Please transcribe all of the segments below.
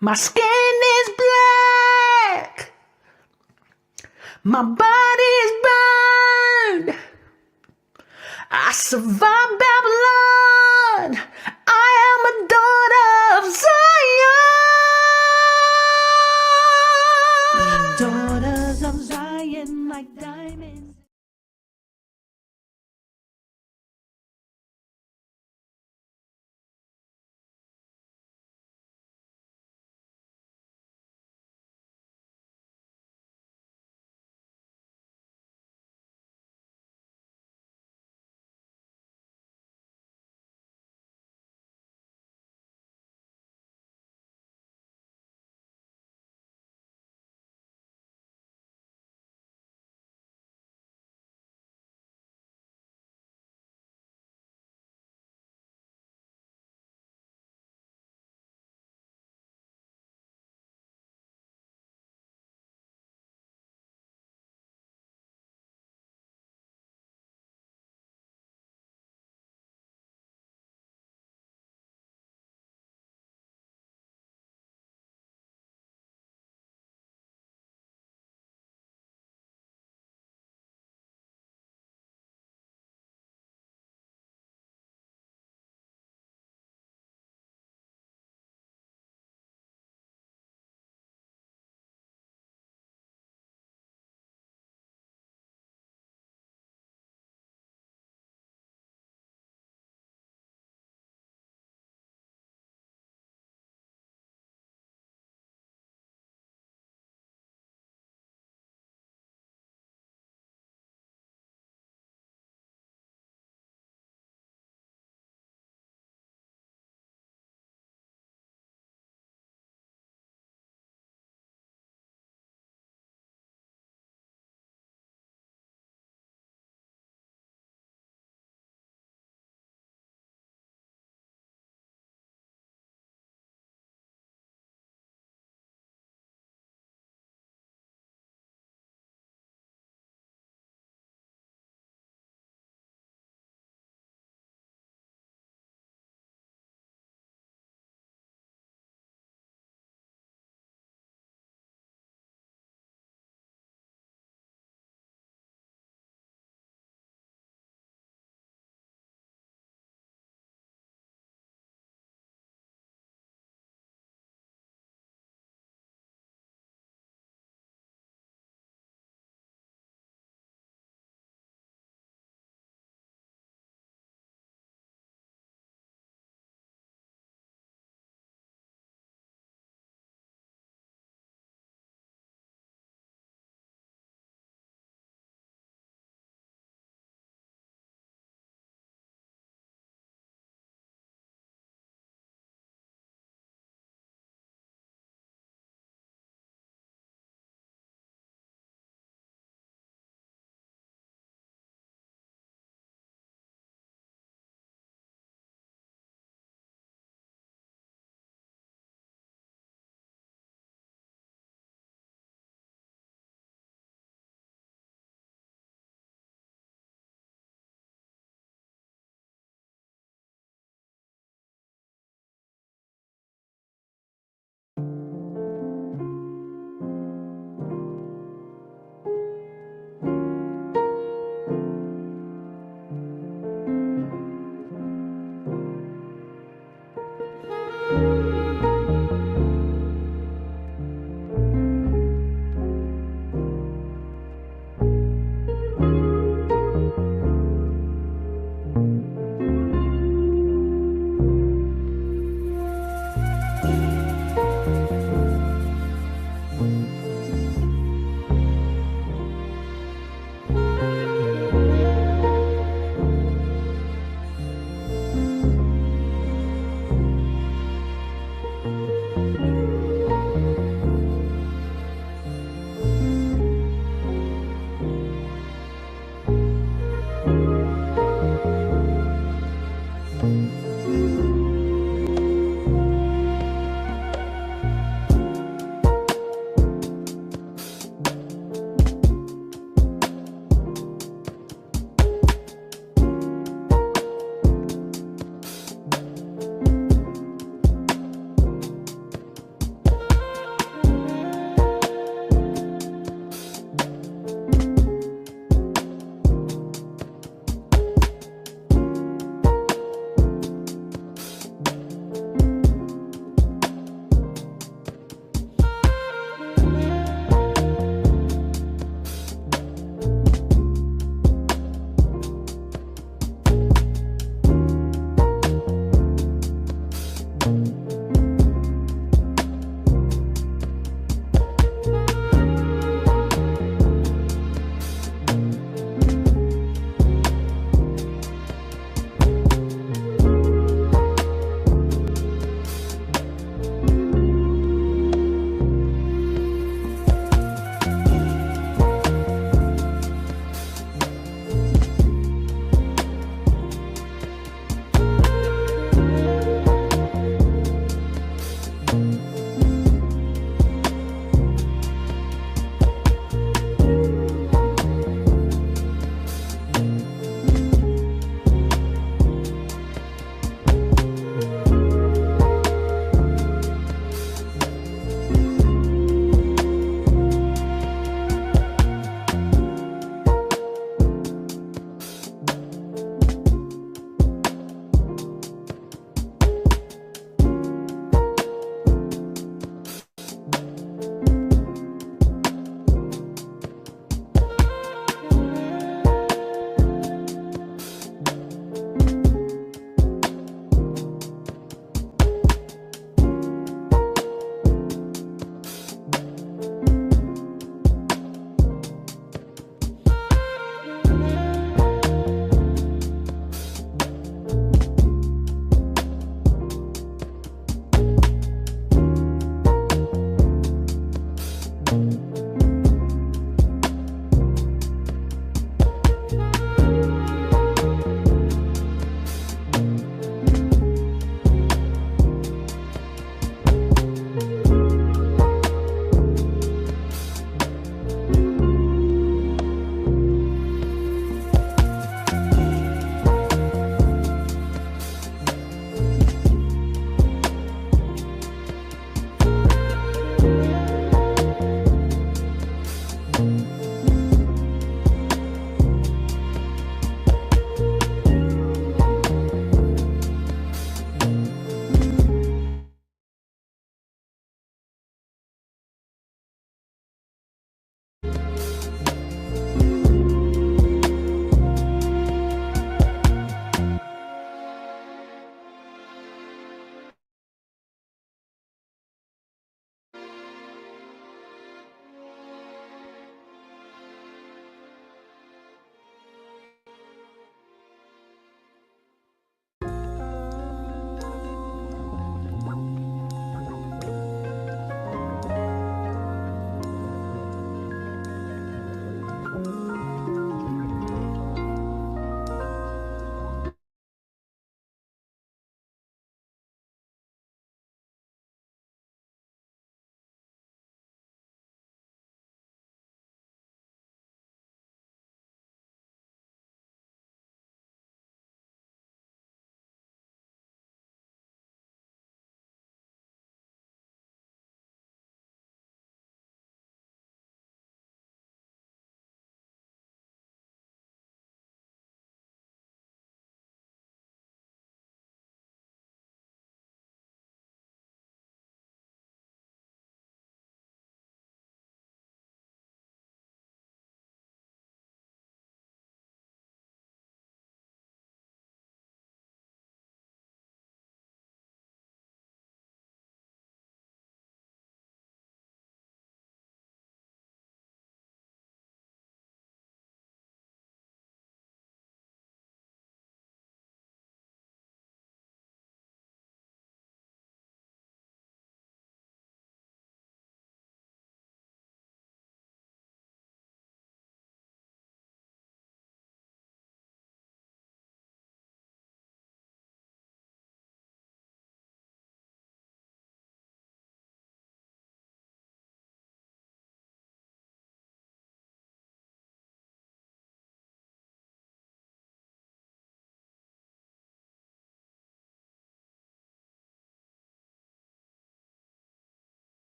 My skin is black. My body is burned. I survived Babylon. I am a daughter of Zion. Daughters of Zion like diamonds.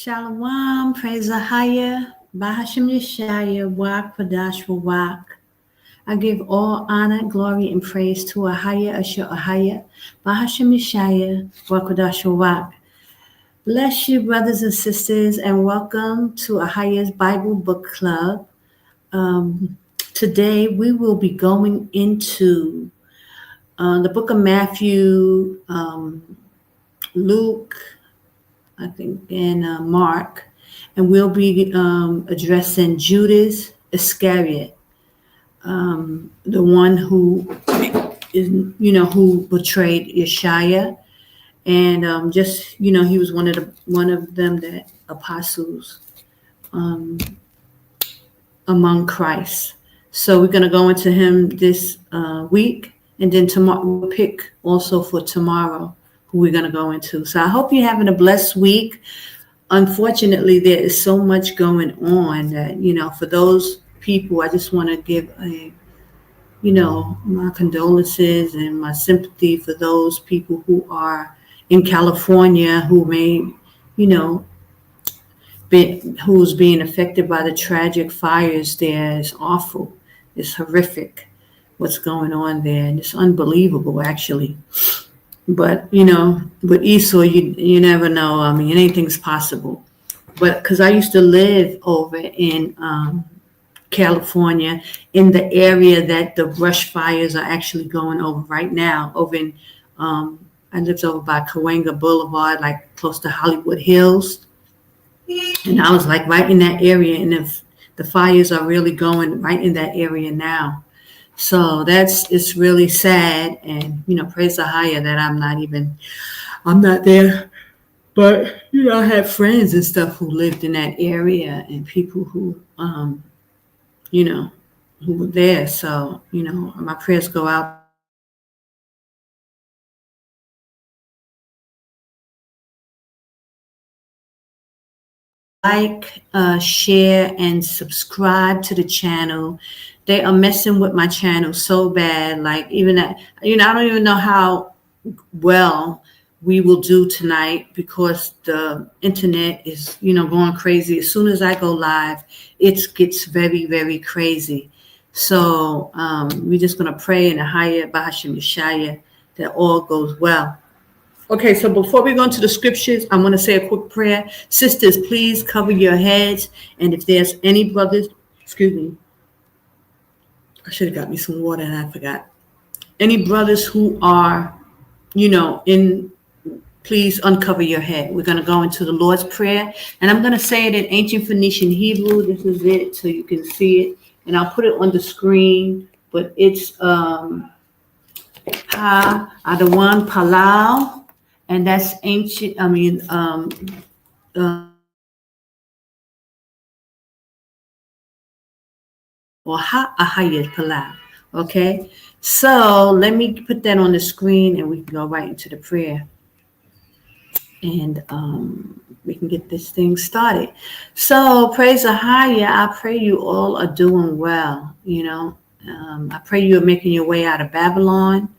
Shalom, praise AHAYAH, Bahashim Yashaya, Qadash, Rawach. I give all honor, glory, and praise to AHAYAH, AHAYAH, Bahashim Yashaya, Qadash, Rawach. Bless you, brothers and sisters, and welcome to AHAYAH's Bible Book Club. Today we will be going into the book of Matthew, Luke, I think, and Mark, and we'll be addressing Judas Iscariot, the one who is, who betrayed Yashaya, and he was one of them that apostles among Christ. So we're going to go into him this week, and then tomorrow we'll pick also for tomorrow who we're going to go into. So I hope you're having a blessed week. Unfortunately, there is so much going on that, for those people, I just want to give my condolences and my sympathy for those people who are in California who may, who's being affected by the tragic fires there. It's awful. It's horrific what's going on there. And it's unbelievable, actually. But, with Esau, you never know. I mean, anything's possible. But because I used to live over in California, in the area that the brush fires are actually going over right now, over in, I lived over by Cahuenga Boulevard, like close to Hollywood Hills. And I was like right in that area. And if the fires are really going right in that area now. So it's really sad, and praise AHAYAH that I'm not there, but I had friends and stuff who lived in that area, and people who who were there. So my prayers go out. Like, share, and subscribe to the channel. They are messing with my channel so bad. Like, even that, I don't even know how well we will do tonight because the internet is, going crazy. As soon as I go live, it gets very, very crazy. So we're just going to pray in AHAYAH, Bahashim Yashaya, that all goes well. Okay, so before we go into the scriptures, I'm going to say a quick prayer. Sisters, please cover your heads. And if there's any brothers, I should have got me some water and I forgot. Any brothers who are, please uncover your head. We're going to go into the Lord's Prayer. And I'm going to say it in ancient Phoenician Hebrew. This is it, so you can see it. And I'll put it on the screen. But it's Ha-Adawan Palau. And that's ancient, or Ha-AHAYAH Palau. Okay, so let me put that on the screen and we can go right into the prayer. And we can get this thing started. So praise AHAYAH. I pray you all are doing well. I pray you are making your way out of Babylon.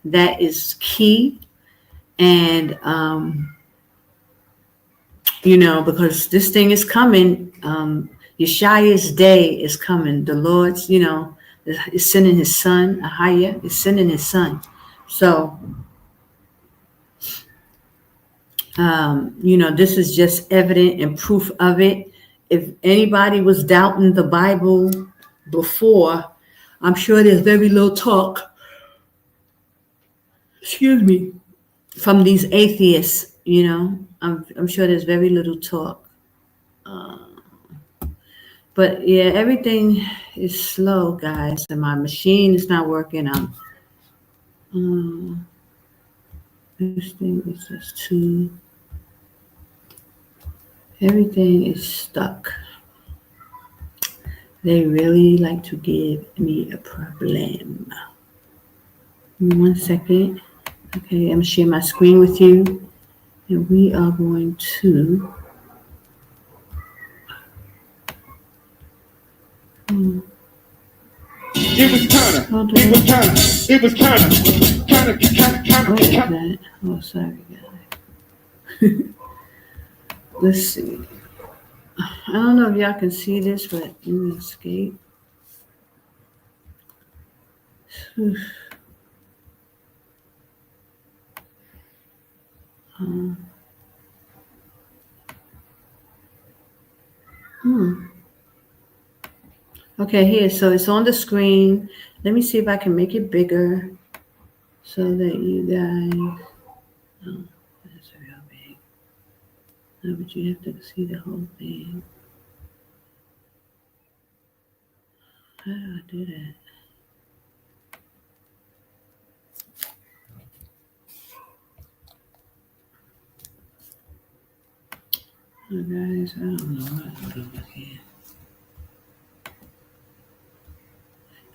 That is key. And, because this thing is coming, Yashaya's day is coming. The Lord's, is sending his son. AHAYAH is sending his son. So, this is just evident and proof of it. If anybody was doubting the Bible before, I'm sure there's very little talk. From these atheists, I'm sure there's very little talk. But yeah, everything is slow, guys, and my machine is not working. This thing is just too. Everything is stuck. They really like to give me a problem. Give me 1 second. Okay, I'm going to share my screen with you. And we are going to... It was kind of. Oh, sorry, guys. Let's see. I don't know if y'all can see this, but let me escape. Um, Okay, here. So it's on the screen. Let me see if I can make it bigger so that you guys. Oh, that's real big. No, but you have to see the whole thing. How do I do that? Oh, guys, I don't know what to look here.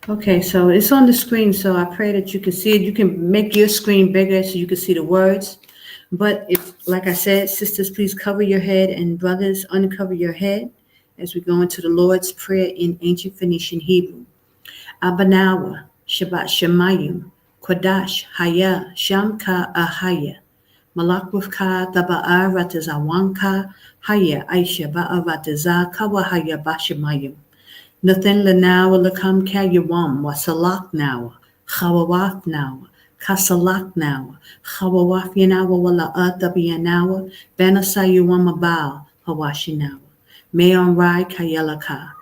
Okay, so it's on the screen, so I pray that you can see it. You can make your screen bigger so you can see the words. But if, like I said, sisters, please cover your head, and brothers, uncover your head as we go into the Lord's Prayer in ancient Phoenician Hebrew. Abanawa, Shabbat Shemayim, Qadash, Haya, Shamka, Ahaya, Malakwavka, Taba'a, Ratazawanka, Haya, Aisha, Ba'a, Rataza, Kawahaya, Bashamayim. Nathan Lanawa, Lakam Kayawam, Wasalak Nawa, Hawawak Nawa, Kasalak Nawa, Hawawaf Yanawa, Wala Atabianawa, Banasayuamabal, Hawashinawa. Mayon Rai Kayalaka.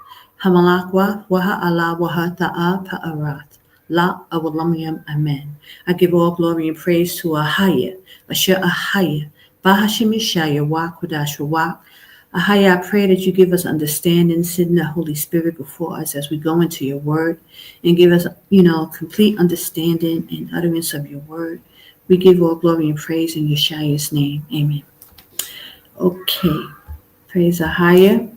Hamalakwa waha ala waha ta'a pa'arat. La awalamiyam amen. I give all glory and praise to AHAYAH, Asher AHAYAH, Bahashim Yashaya, Wa Qadash Rawach. AHAYAH, I pray that you give us understanding, send the Holy Spirit before us as we go into your word and give us, complete understanding and utterance of your word. We give all glory and praise in Yashaya's name. Amen. Okay. Praise AHAYAH.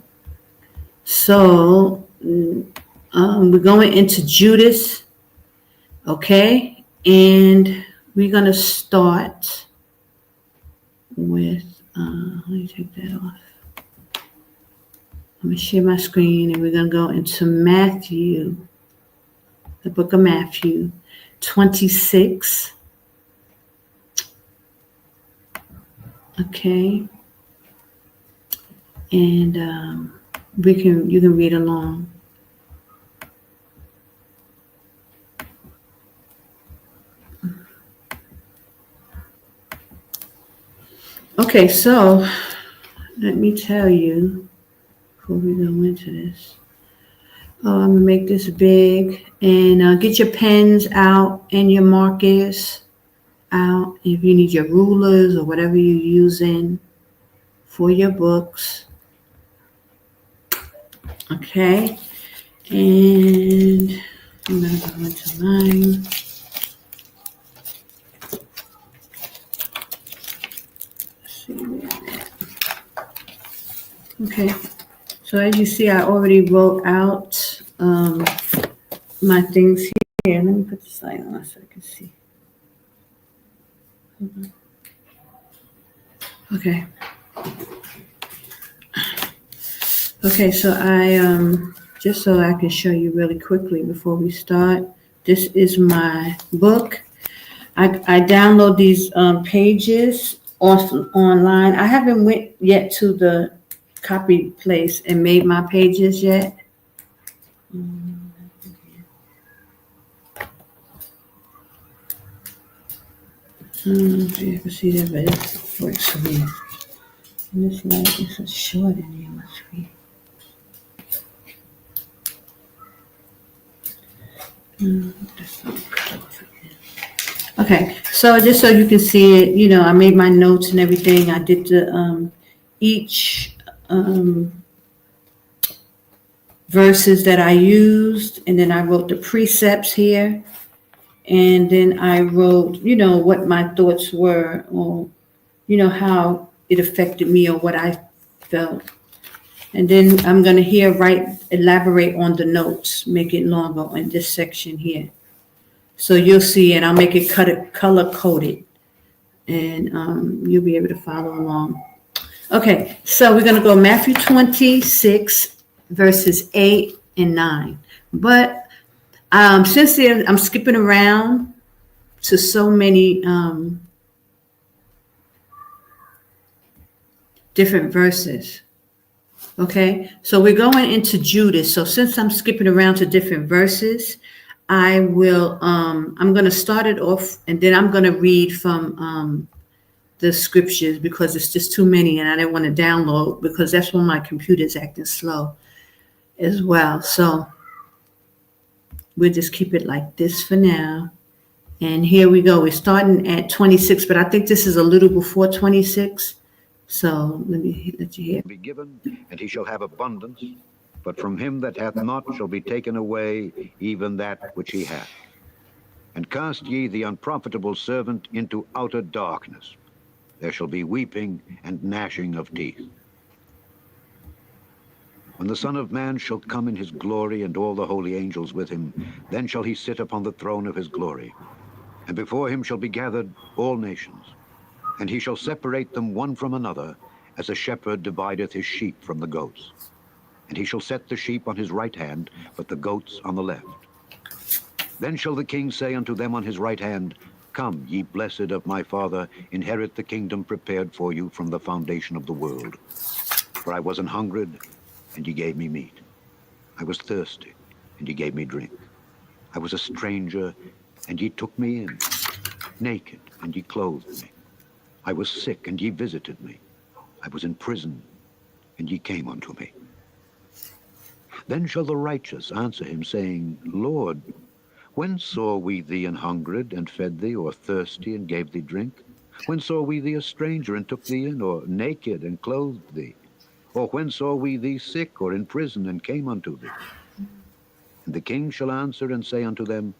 So we're going into Judas, okay? And we're going to start with, let me take that off. I'm going to share my screen and we're going to go into Matthew, the book of Matthew, 26. Okay. And you can read along. Okay, so let me tell you before we go into this. I'm gonna make this big and get your pens out and your markers out. If you need your rulers or whatever you're using for your books. Okay, and I'm gonna go into mine. Let's see where I'm at. Okay, so as you see, I already wrote out my things here. Let me put the slide on so I can see. Okay. Okay, so I just so I can show you really quickly before we start. This is my book. I download these pages online. I haven't went yet to the copy place and made my pages yet. You can see that, but it works for me. And this light is so short in here, must be. Okay, so just so you can see it, I made my notes and everything. I did the each verses that I used, and then I wrote the precepts here, and then I wrote, what my thoughts were, or how it affected me or what I felt. And then I'm going to elaborate on the notes, make it longer in this section here. So you'll see, and I'll make it color coded, and you'll be able to follow along. Okay, so we're going to go Matthew 26, verses 8 and 9. But since I'm skipping around to so many different verses. Okay, so we're going into Judas. So since I'm skipping around to different verses, I will I'm going to start it off, and then I'm going to read from the scriptures because it's just too many and I didn't want to download because that's when my computer's acting slow as well. So we'll just keep it like this for now. And here we go. We're starting at 26, but I think this is a little before 26. So let me let you hear. Be given, and he shall have abundance, but from him that hath not shall be taken away even that which he hath. And cast ye the unprofitable servant into outer darkness. There shall be weeping and gnashing of teeth. When the Son of Man shall come in his glory, and all the holy angels with him, then shall he sit upon the throne of his glory. And before him shall be gathered all nations. And he shall separate them one from another, as a shepherd divideth his sheep from the goats. And he shall set the sheep on his right hand, but the goats on the left. Then shall the king say unto them on his right hand, Come, ye blessed of my Father, inherit the kingdom prepared for you from the foundation of the world. For I was an hungered, and ye gave me meat. I was thirsty, and ye gave me drink. I was a stranger, and ye took me in. Naked, and ye clothed me. I was sick, and ye visited me. I was in prison, and ye came unto me. Then shall the righteous answer him, saying, Lord, when saw we thee an hungered, and fed thee, or thirsty, and gave thee drink? When saw we thee a stranger, and took thee in, or naked, and clothed thee? Or when saw we thee sick, or in prison, and came unto thee? And the king shall answer and say unto them,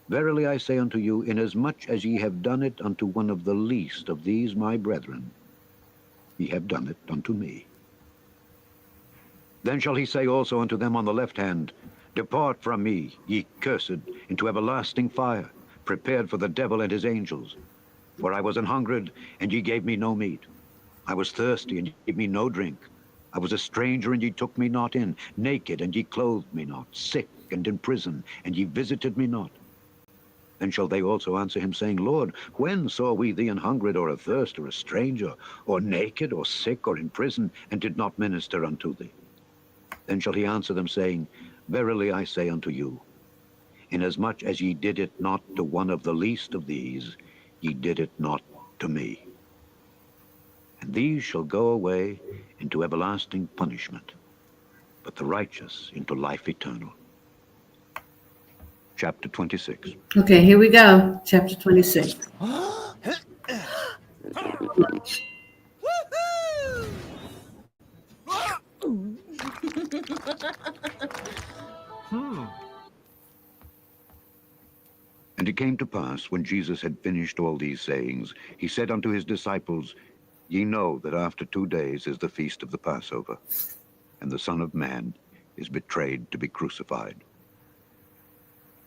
Verily I say unto you, inasmuch as ye have done it unto one of the least of these my brethren, ye have done it unto me. Then shall he say also unto them on the left hand, Depart from me, ye cursed, into everlasting fire, prepared for the devil and his angels. For I was an hungered, and ye gave me no meat. I was thirsty, and ye gave me no drink. I was a stranger, and ye took me not in. Naked, and ye clothed me not. Sick, and in prison, and ye visited me not. Then shall they also answer him, saying, Lord, when saw we thee an hungered, or athirst, or a stranger, or naked, or sick, or in prison, and did not minister unto thee? Then shall he answer them, saying, Verily I say unto you, inasmuch as ye did it not to one of the least of these, ye did it not to me. And these shall go away into everlasting punishment, but the righteous into life eternal. Chapter 26. Okay, here we go. Chapter 26. And it came to pass, when Jesus had finished all these sayings, he said unto his disciples, Ye know that after 2 days is the feast of the Passover, and the Son of Man is betrayed to be crucified.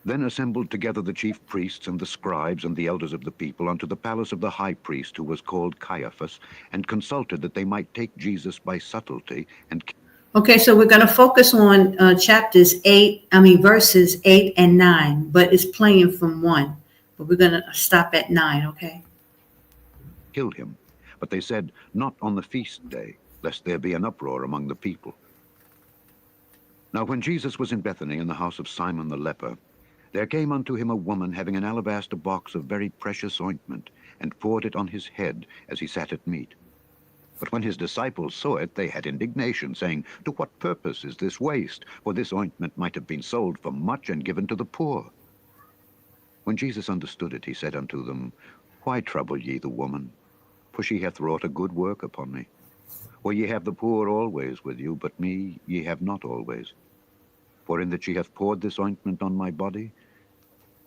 Then assembled together the chief priests and the scribes and the elders of the people unto the palace of the high priest, who was called Caiaphas, and consulted that they might take Jesus by subtlety and... Okay, so we're going to focus on verses 8 and 9, but it's playing from 1. But we're going to stop at 9, okay? kill him. But they said, Not on the feast day, lest there be an uproar among the people. Now when Jesus was in Bethany in the house of Simon the leper, there came unto him a woman having an alabaster box of very precious ointment, and poured it on his head as he sat at meat. But when his disciples saw it, they had indignation, saying, To what purpose is this waste? For this ointment might have been sold for much and given to the poor. When Jesus understood it, he said unto them, Why trouble ye the woman? For she hath wrought a good work upon me. For ye have the poor always with you, but me ye have not always. For in that she hath poured this ointment on my body,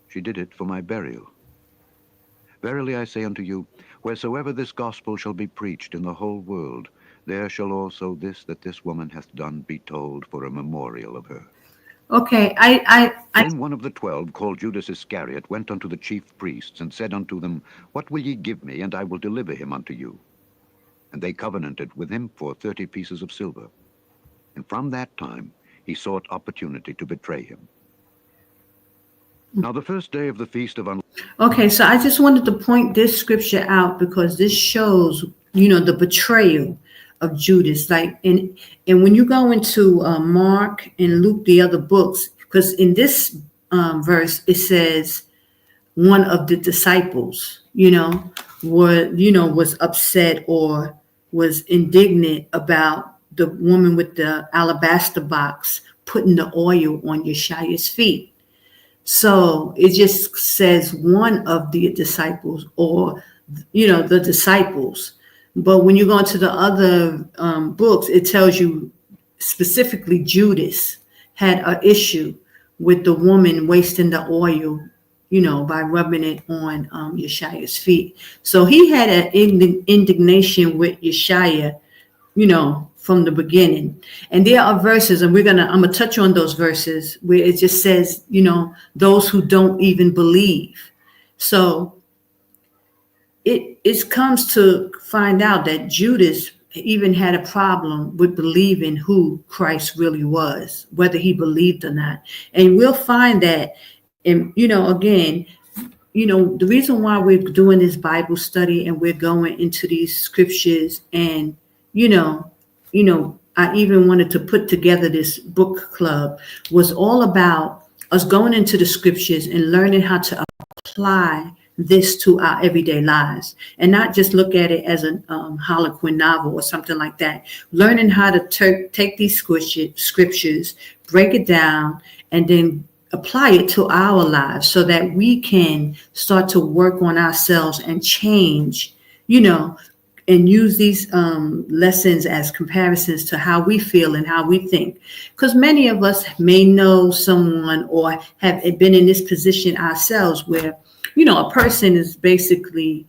she did it for my burial. Verily I say unto you, wheresoever this gospel shall be preached in the whole world, there shall also this that this woman hath done be told for a memorial of her. Okay, Then one of the 12, called Judas Iscariot, went unto the chief priests, and said unto them, What will ye give me, and I will deliver him unto you? And they covenanted with him for 30 pieces of silver. And from that time he sought opportunity to betray him. Now the first day of the feast of Okay, so I just wanted to point this scripture out because this shows, the betrayal of Judas. Like, and when you go into Mark and Luke, the other books, because in this verse it says one of the disciples, was upset or was indignant about the woman with the alabaster box putting the oil on Yashaya's feet. So it just says one of the disciples, or the disciples. But when you go into the other books, it tells you specifically Judas had an issue with the woman wasting the oil, by rubbing it on Yashaya's feet. So he had an indignation with Yashaya, from the beginning. And there are verses, and I'm gonna touch on those verses where it just says, those who don't even believe. So it comes to find out that Judas even had a problem with believing who Christ really was, whether he believed or not. And we'll find that, and again, the reason why we're doing this Bible study and we're going into these scriptures, and I even wanted to put together this book club, was all about us going into the scriptures and learning how to apply this to our everyday lives, and not just look at it as a Harlequin novel or something like that. Learning how to take these scriptures, break it down, and then apply it to our lives so that we can start to work on ourselves and change, and use these lessons as comparisons to how we feel and how we think. Because many of us may know someone or have been in this position ourselves where, a person is basically,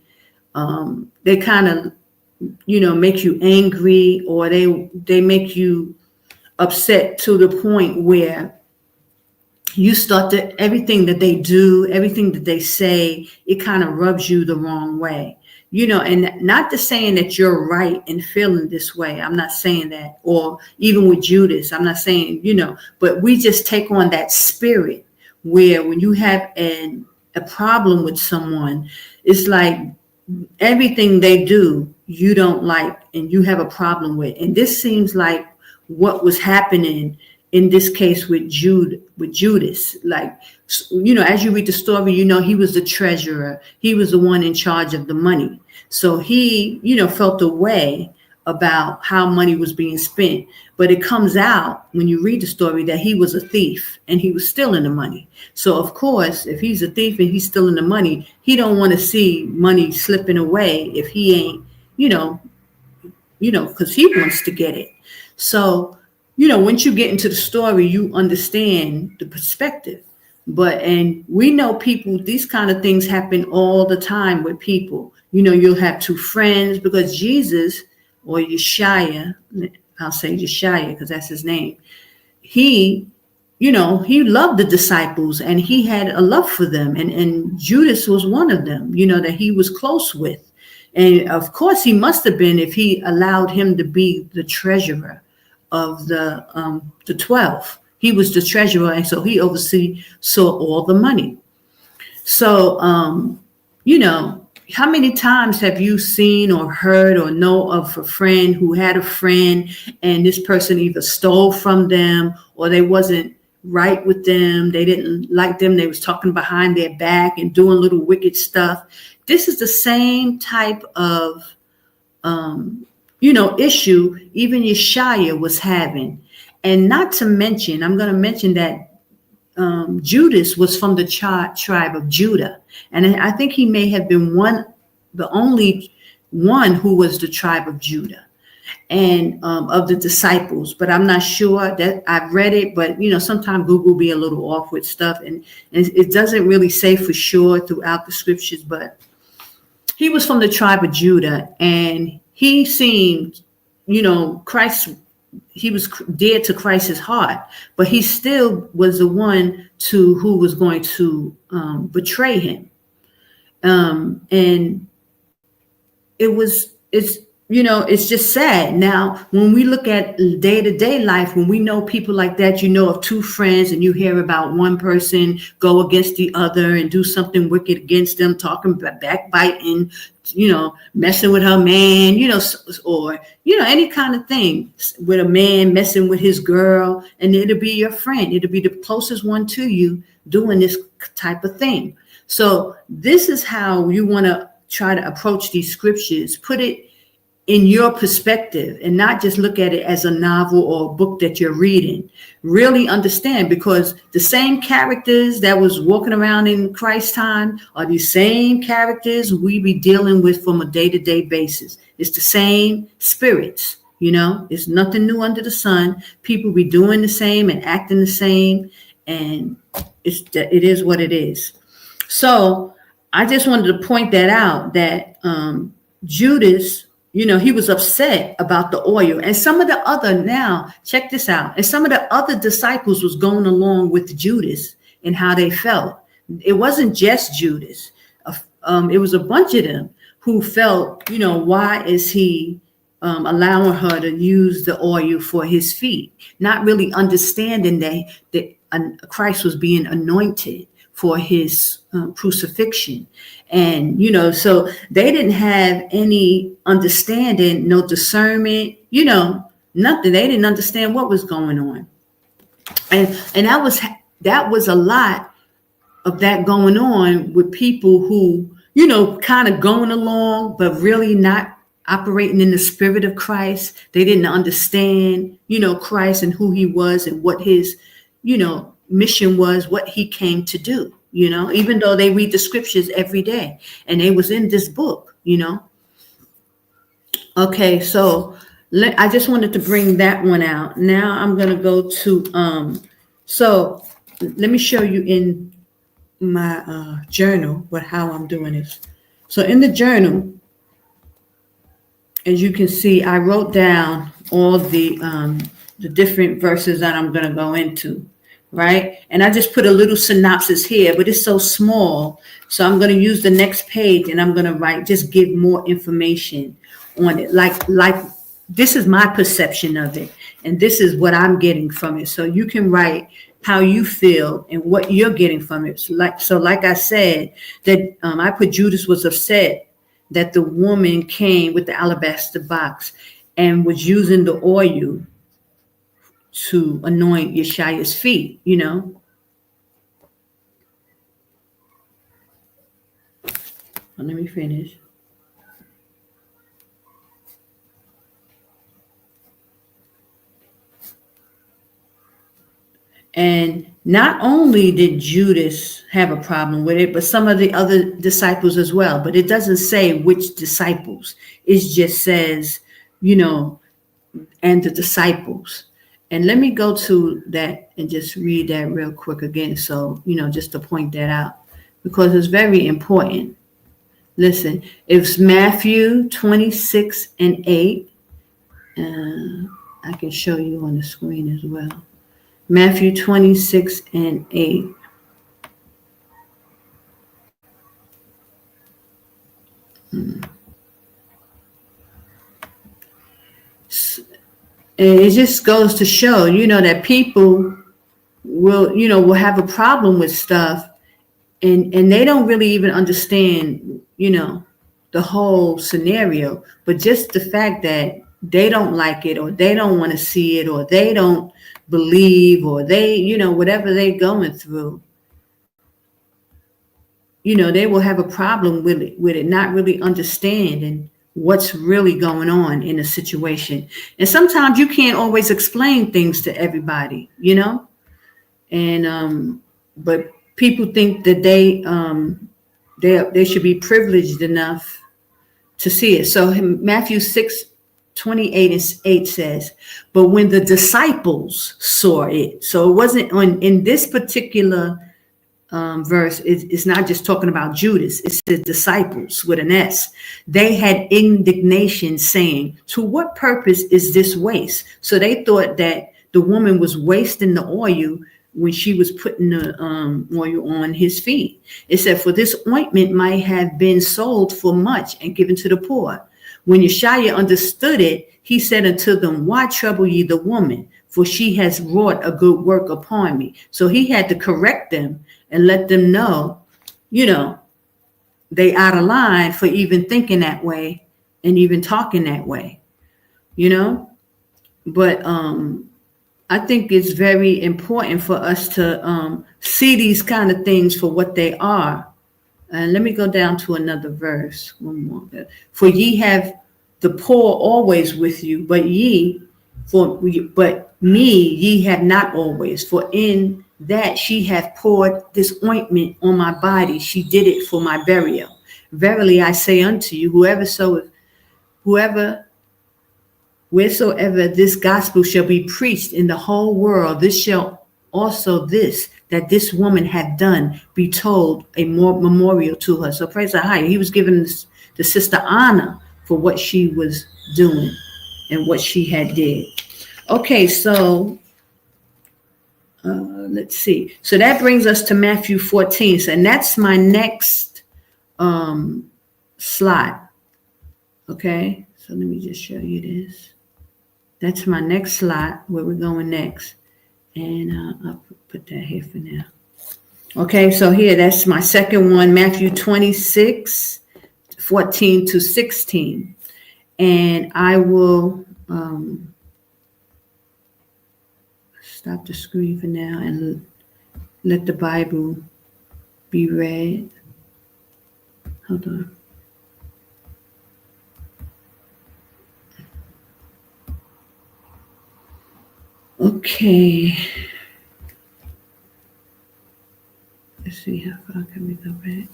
they kind of, make you angry, or they make you upset to the point where you start to, everything that they do, everything that they say, it kind of rubs you the wrong way. And not to saying that you're right in feeling this way. I'm not saying that. Or even with Judas, I'm not saying, but we just take on that spirit where when you have a problem with someone, it's like everything they do, you don't like and you have a problem with. And this seems like what was happening in this case with Judas. Like, as you read the story, he was the treasurer. He was the one in charge of the money. So he, felt a way about how money was being spent. But it comes out when you read the story that he was a thief and he was stealing the money. So of course, if he's a thief and he's stealing the money, he don't want to see money slipping away if he ain't, because he wants to get it. So, once you get into the story, you understand the perspective. And we know people, these kind of things happen all the time with people. You'll have two friends, because Jesus, or Yashaya, I'll say Yashaya because that's his name. He loved the disciples and he had a love for them. And Judas was one of them, that he was close with. And of course he must have been, if he allowed him to be the treasurer of the 12. He was the treasurer, and so he saw all the money. So, how many times have you seen or heard or know of a friend who had a friend and this person either stole from them or they wasn't right with them, they didn't like them, they was talking behind their back and doing little wicked stuff? This is the same type of issue even Yashaya was having. And not to mention, I'm going to mention that Judas was from the tribe of Judah. And I think he may have been the only one who was the tribe of Judah and of the disciples. But I'm not sure. That I've read it, but sometimes Google be a little off with stuff, and it doesn't really say for sure throughout the scriptures. But he was from the tribe of Judah, and he seemed, Christ, he was dear to Christ's heart, but he still was the one who was going to betray him. And it's it's just sad. Now, when we look at day-to-day life, when we know people like that, of two friends and you hear about one person go against the other and do something wicked against them, talking backbiting, messing with her man, or, any kind of thing with a man messing with his girl, and it'll be your friend. It'll be the closest one to you doing this type of thing. So this is how you want to try to approach these scriptures. Put it in your perspective and not just look at it as a novel or a book that you're reading. Really understand, because the same characters that was walking around in Christ's time are the same characters we be dealing with from a day-to-day basis. It's the same spirits, it's nothing new under the sun. People be doing the same and acting the same, and it is what it is. So I just wanted to point that out, that Judas, he was upset about the oil, and some of the other, now check this out, and some of the other disciples was going along with Judas and how they felt. It wasn't just Judas. It was a bunch of them who felt, why is he allowing her to use the oil for his feet, not really understanding that Christ was being anointed for his crucifixion. And, so they didn't have any understanding, no discernment, nothing. They didn't understand what was going on. And that was a lot of that going on with people who, kind of going along, but really not operating in the spirit of Christ. They didn't understand, Christ and who he was and what his, mission was, what he came to do, even though they read the scriptures every day and they was in this book, Okay, so I just wanted to bring that one out. Now I'm going to go to, so let me show you in my journal how I'm doing this. So in the journal, as you can see, I wrote down all the different verses that I'm going to go into. Right. And I just put a little synopsis here, but it's so small. So I'm going to use the next page and I'm going to just give more information on it. Like this is my perception of it. And this is what I'm getting from it. So you can write how you feel and what you're getting from it. So like I said, that I put Judas was upset that the woman came with the alabaster box and was using the oil to anoint Yashaya's feet, Well, let me finish. And not only did Judas have a problem with it, but some of the other disciples as well. But it doesn't say which disciples. It just says, and the disciples. And let me go to that and just read that real quick again. So, just to point that out, because it's very important. Listen, it's Matthew 26:8. I can show you on the screen as well. Matthew 26:8. And it just goes to show, that people will have a problem with stuff and they don't really even understand, the whole scenario, but just the fact that they don't like it or they don't want to see it or they don't believe or they, whatever they're going through, they will have a problem with it, not really understanding what's really going on in a situation. And sometimes you can't always explain things to everybody, and but people think that they should be privileged enough to see it. So Matthew 6:28 says, but when the disciples saw it, so it wasn't in this particular verse, it's not just talking about Judas, it's the disciples with an S. They had indignation saying, to what purpose is this waste? So they thought that the woman was wasting the oil when she was putting the oil on his feet. It said, for this ointment might have been sold for much and given to the poor. When Yashaya understood it, he said unto them, why trouble ye the woman? For she has wrought a good work upon me. So he had to correct them and let them know, they out of line for even thinking that way and even talking that way, But I think it's very important for us to see these kind of things for what they are. And let me go down to another verse. One more. For ye have the poor always with you, but me ye have not always. For in that she hath poured this ointment on my body, she did it for my burial. Verily I say unto you, wheresoever this gospel shall be preached in the whole world, this shall also that this woman had done be told a more memorial to her. So praise AHAYAH. He was giving the sister honor for what she was doing and what she had did. Okay, so let's see. So that brings us to Matthew 14. And that's my next slide. Okay, so let me just show you this. That's my next slide where we're going next. And I'll put that here for now. Okay, so here, that's my second one, Matthew 26, 14 to 16. And I will stop the screen for now and let the Bible be read. Hold on. Okay. Let's see how far can we go back.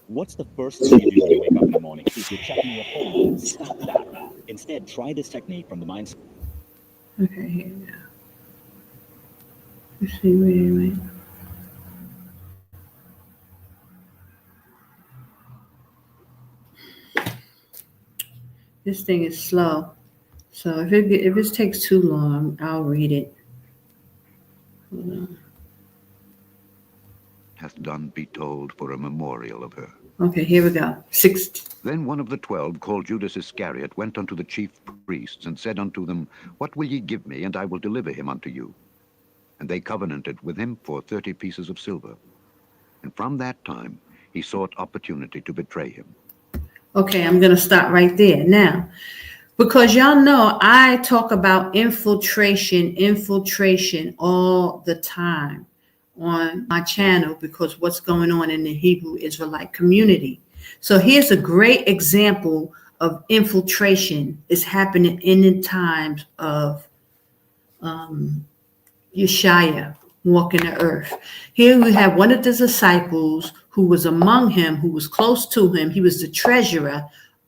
What's the first thing you do when you wake up in the morning? If you're checking your phone, stop that. Instead, try this technique from the mindset. Okay, here we go. Let's see where it went. This thing is slow, so if it takes too long, I'll read it. Hold on. Hath done be told for a memorial of her. Okay, here we go. 6. Then one of the 12, called Judas Iscariot, went unto the chief priests, and said unto them, what will ye give me, and I will deliver him unto you? And they covenanted with him for 30 pieces of silver. And from that time he sought opportunity to betray him. Okay, I'm going to stop right there. Now, because y'all know I talk about infiltration all the time on my channel, because what's going on in the Hebrew Israelite community. So here's a great example of infiltration is happening in the times of Yashaya walking the earth. Here we have one of the disciples who was among him, who was close to him. He was the treasurer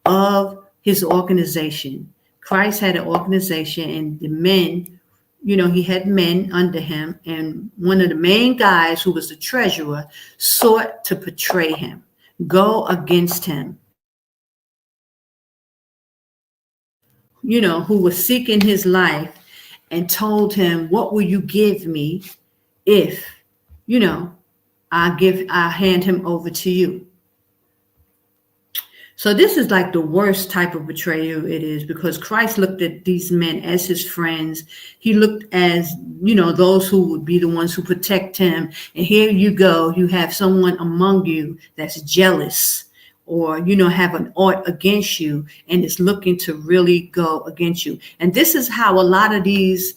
of his organization. Christ had an organization, and the men, he had men under him, and one of the main guys who was the treasurer sought to betray him, go against him, who was seeking his life, and told him, what will you give me if, I hand him over to you? So this is like the worst type of betrayal it is, because Christ looked at these men as his friends. He looked as, those who would be the ones who protect him. And here you go, you have someone among you that's jealous, or, have an ought against you, and is looking to really go against you. And this is how a lot of these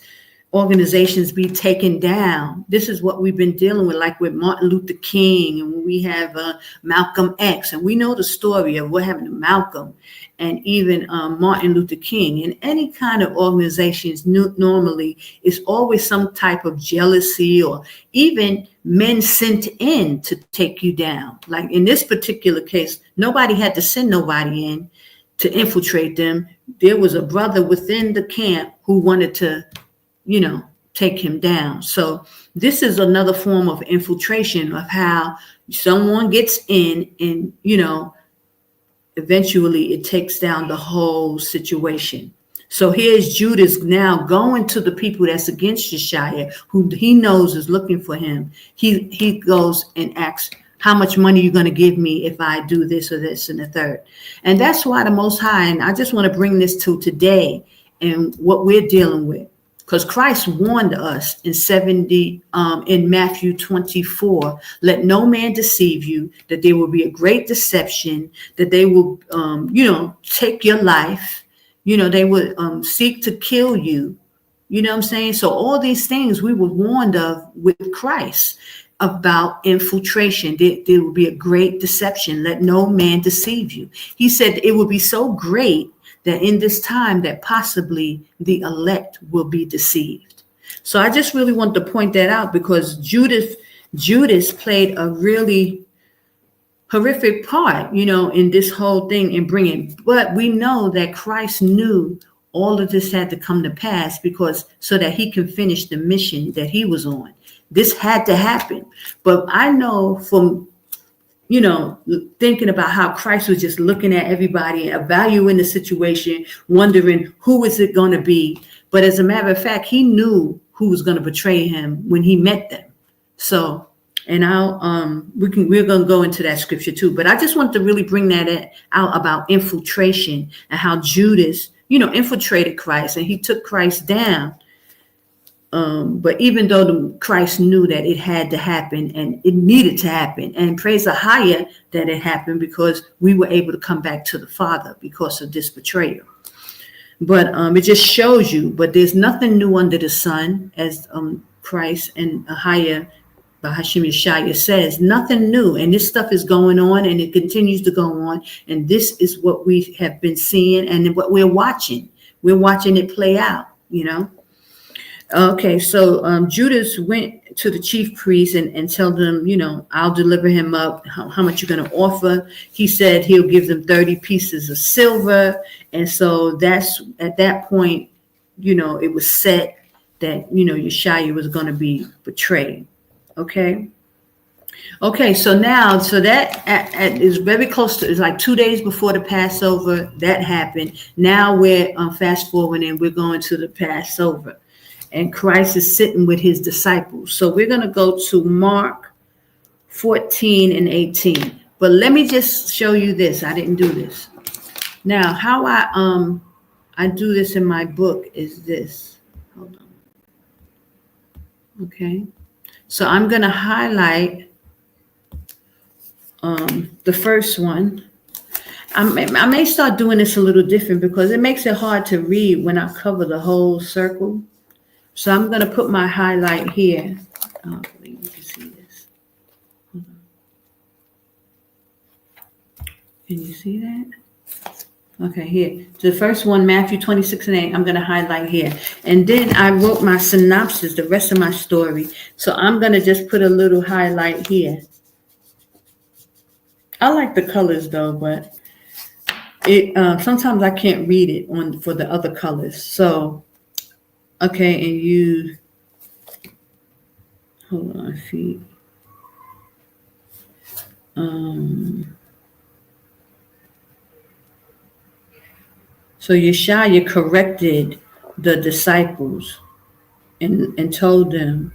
organizations be taken down. This is what we've been dealing with, like with Martin Luther King, and when we have Malcolm X, and we know the story of what happened to Malcolm and even Martin Luther King. And any kind of organizations normally is always some type of jealousy, or even men sent in to take you down. Like in this particular case, nobody had to send nobody in to infiltrate them. There was a brother within the camp who wanted to take him down. So this is another form of infiltration, of how someone gets in and, eventually it takes down the whole situation. So here's Judas now going to the people that's against Yashaya, who he knows is looking for him. He goes and asks, how much money are you going to give me if I do this or this and the third? And that's why the Most High, and I just want to bring this to today and what we're dealing with. Because Christ warned us in Matthew 24, let no man deceive you, that there will be a great deception, that they will, take your life, they would seek to kill you. You know what I'm saying? So all these things we were warned of with Christ about infiltration. There will be a great deception. Let no man deceive you. He said it will be so great that in this time that possibly the elect will be deceived. So I just really want to point that out, because Judas played a really horrific part, in this whole thing and bringing. But we know that Christ knew all of this had to come to pass so that he can finish the mission that he was on. This had to happen. But I know from thinking about how Christ was just looking at everybody, evaluating the situation, wondering who is it going to be. But as a matter of fact, he knew who was going to betray him when he met them. So, and we're going to go into that scripture too. But I just want to really bring that out about infiltration and how Judas, infiltrated Christ and he took Christ down. But even though Christ knew that it had to happen and it needed to happen, and praise AHAYAH that it happened, because we were able to come back to the Father because of this betrayal. But it just shows you, but there's nothing new under the sun, as Christ and AHAYAH, Bahashim Yashaya says, nothing new. And this stuff is going on and it continues to go on. And this is what we have been seeing and what we're watching. We're watching it play out, Okay, so Judas went to the chief priest and told them, I'll deliver him up. How much you're going to offer? He said he'll give them 30 pieces of silver. And so that's at that point, it was set that, Yashaya was going to be betrayed. Okay. So now, that is very close to, it's like 2 days before the Passover that happened. Now we're fast forward and we're going to the Passover. And Christ is sitting with his disciples. So we're going to go to Mark 14 and 18. But let me just show you this. I didn't do this. Now, how I do this in my book is this. Hold on. Okay. So I'm going to highlight the first one. I may start doing this a little different because it makes it hard to read when I cover the whole circle. So I'm going to put my highlight here. Oh, I believe you can see this. Hold on. Can you see that? Okay, here. The first one, Matthew 26 and 8, I'm going to highlight here. And then I wrote my synopsis, the rest of my story. So I'm going to just put a little highlight here. I like the colors though, but it sometimes I can't read it for the other colors. So okay, and you, hold on, see. So Yashaya corrected the disciples and told them,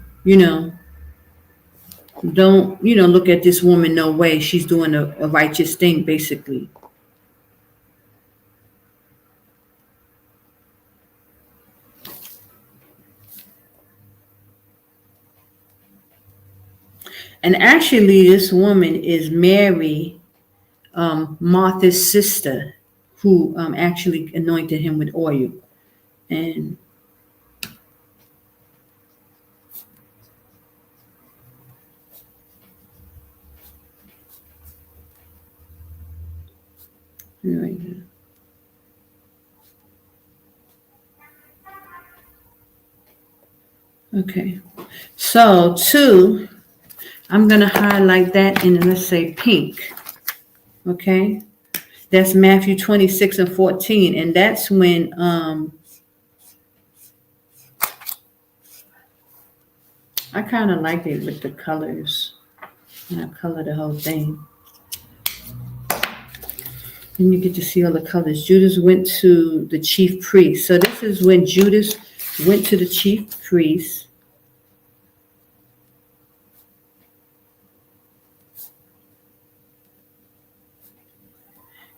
don't, look at this woman no way. She's doing a righteous thing, basically. And actually, this woman is Mary, Martha's sister, who actually anointed him with oil. And right here. Okay, so 2, I'm going to highlight that in, let's say, pink. Okay, that's Matthew 26 and 14. And that's when I kind of like it with the colors. And I color the whole thing. Then you get to see all the colors. Judas went to the chief priest. So this is when Judas went to the chief priest.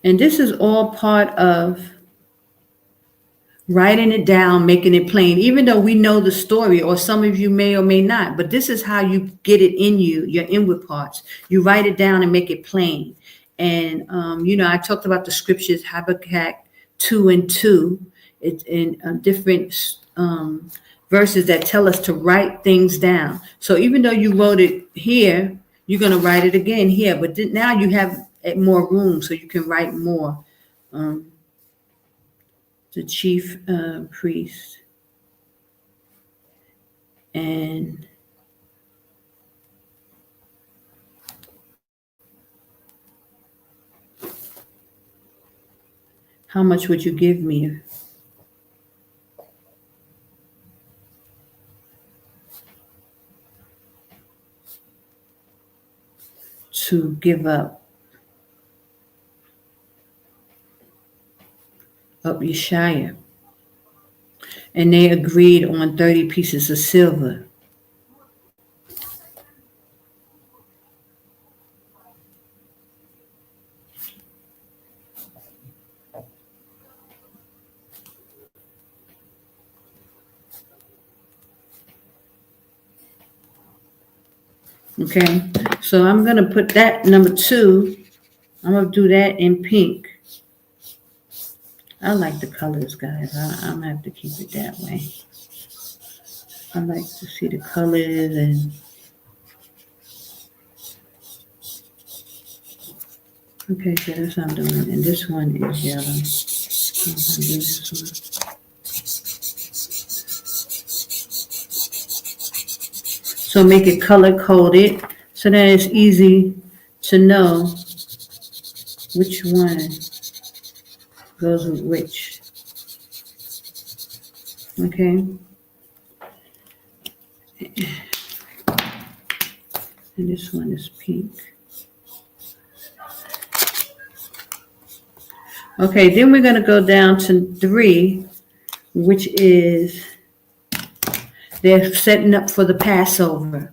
And this is all part of writing it down, making it plain, even though we know the story, or some of you may or may not, but this is how you get it in you, your inward parts. You write it down and make it plain. And, I talked about the scriptures, Habakkuk 2:2, it's in different verses that tell us to write things down. So even though you wrote it here, you're going to write it again here, but now you have more room so you can write more. The chief priest and how much would you give me to give up Yashaya? And they agreed on 30 pieces of silver. Okay, so I'm going to put that number 2. I'm going to do that in pink. I like the colors, guys. I'm going to have to keep it that way. I like to see the colors and okay, so that's what I'm doing. And this one is yellow. I'm gonna do this one. So make it color coded so that it's easy to know which one goes with which. Okay. And this one is pink. Okay, then we're going to go down to 3, which is they're setting up for the Passover.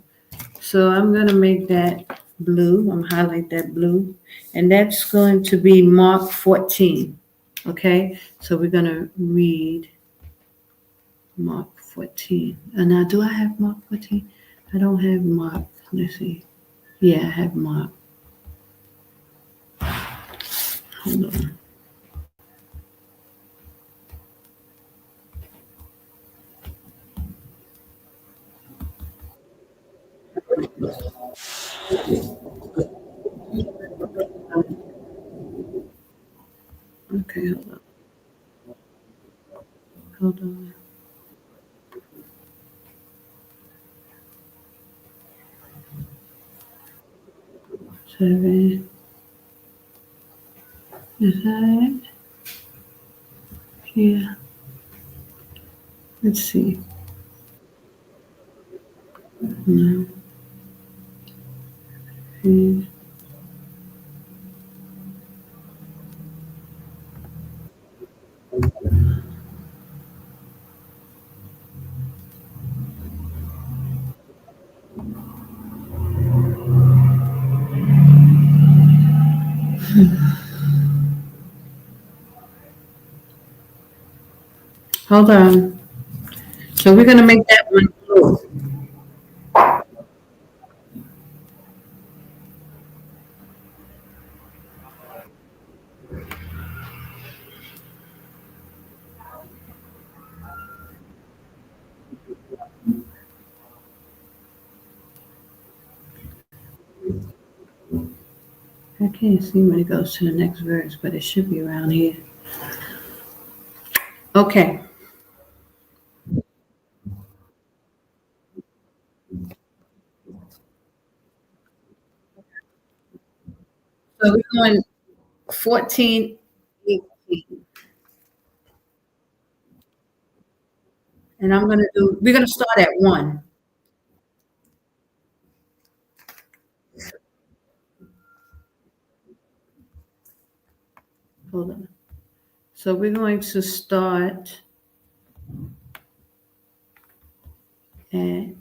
So I'm going to make that blue. I'm going to highlight that blue. And that's going to be Mark 14. Okay, so we're going to read Mark 14. And now, do I have Mark 14? I don't have Mark. Let's see. Yeah, I have Mark. Hold on. Okay, hold on. Hold on. Seven. Is that it? Yeah. Let's see. No. Hold on. So we're going to make that one blue. I can't see when it goes to the next verse, but it should be around here. Okay. So we're going 14, 18. And we're going to start at 1. hold on. So we're going to start at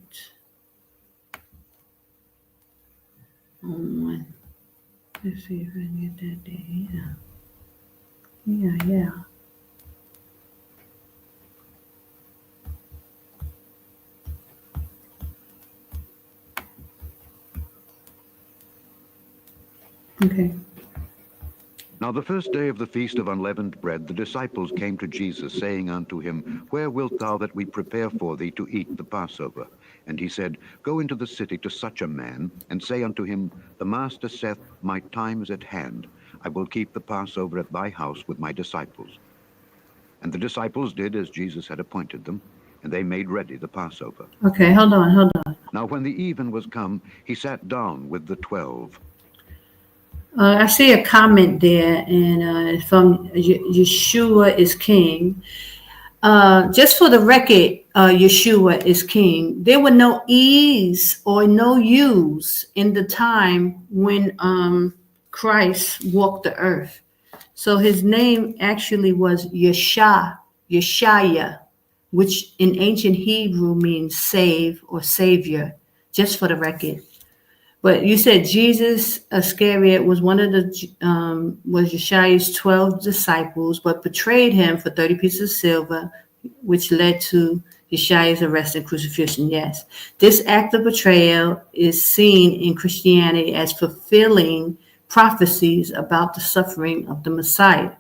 on 1. Let's see if I can get that there. Yeah. Okay. Now the first day of the feast of unleavened bread, the disciples came to Jesus, saying unto him, Where wilt thou that we prepare for thee to eat the Passover? And he said, Go into the city to such a man, and say unto him, The Master saith, My time is at hand. I will keep the Passover at thy house with my disciples. And the disciples did as Jesus had appointed them, and they made ready the Passover. Okay, hold on. Now when the even was come, he sat down with the 12. I see a comment there, and from Yeshua is king. Just for the record, Yeshua is king. There were no E's or no U's in the time when Christ walked the earth. So his name actually was Yashaya, which in ancient Hebrew means save or savior, just for the record. But you said Jesus Iscariot was one of the was Yeshaya's 12 disciples, but betrayed him for 30 pieces of silver, which led to Yeshaya's arrest and crucifixion. Yes, this act of betrayal is seen in Christianity as fulfilling prophecies about the suffering of the Messiah.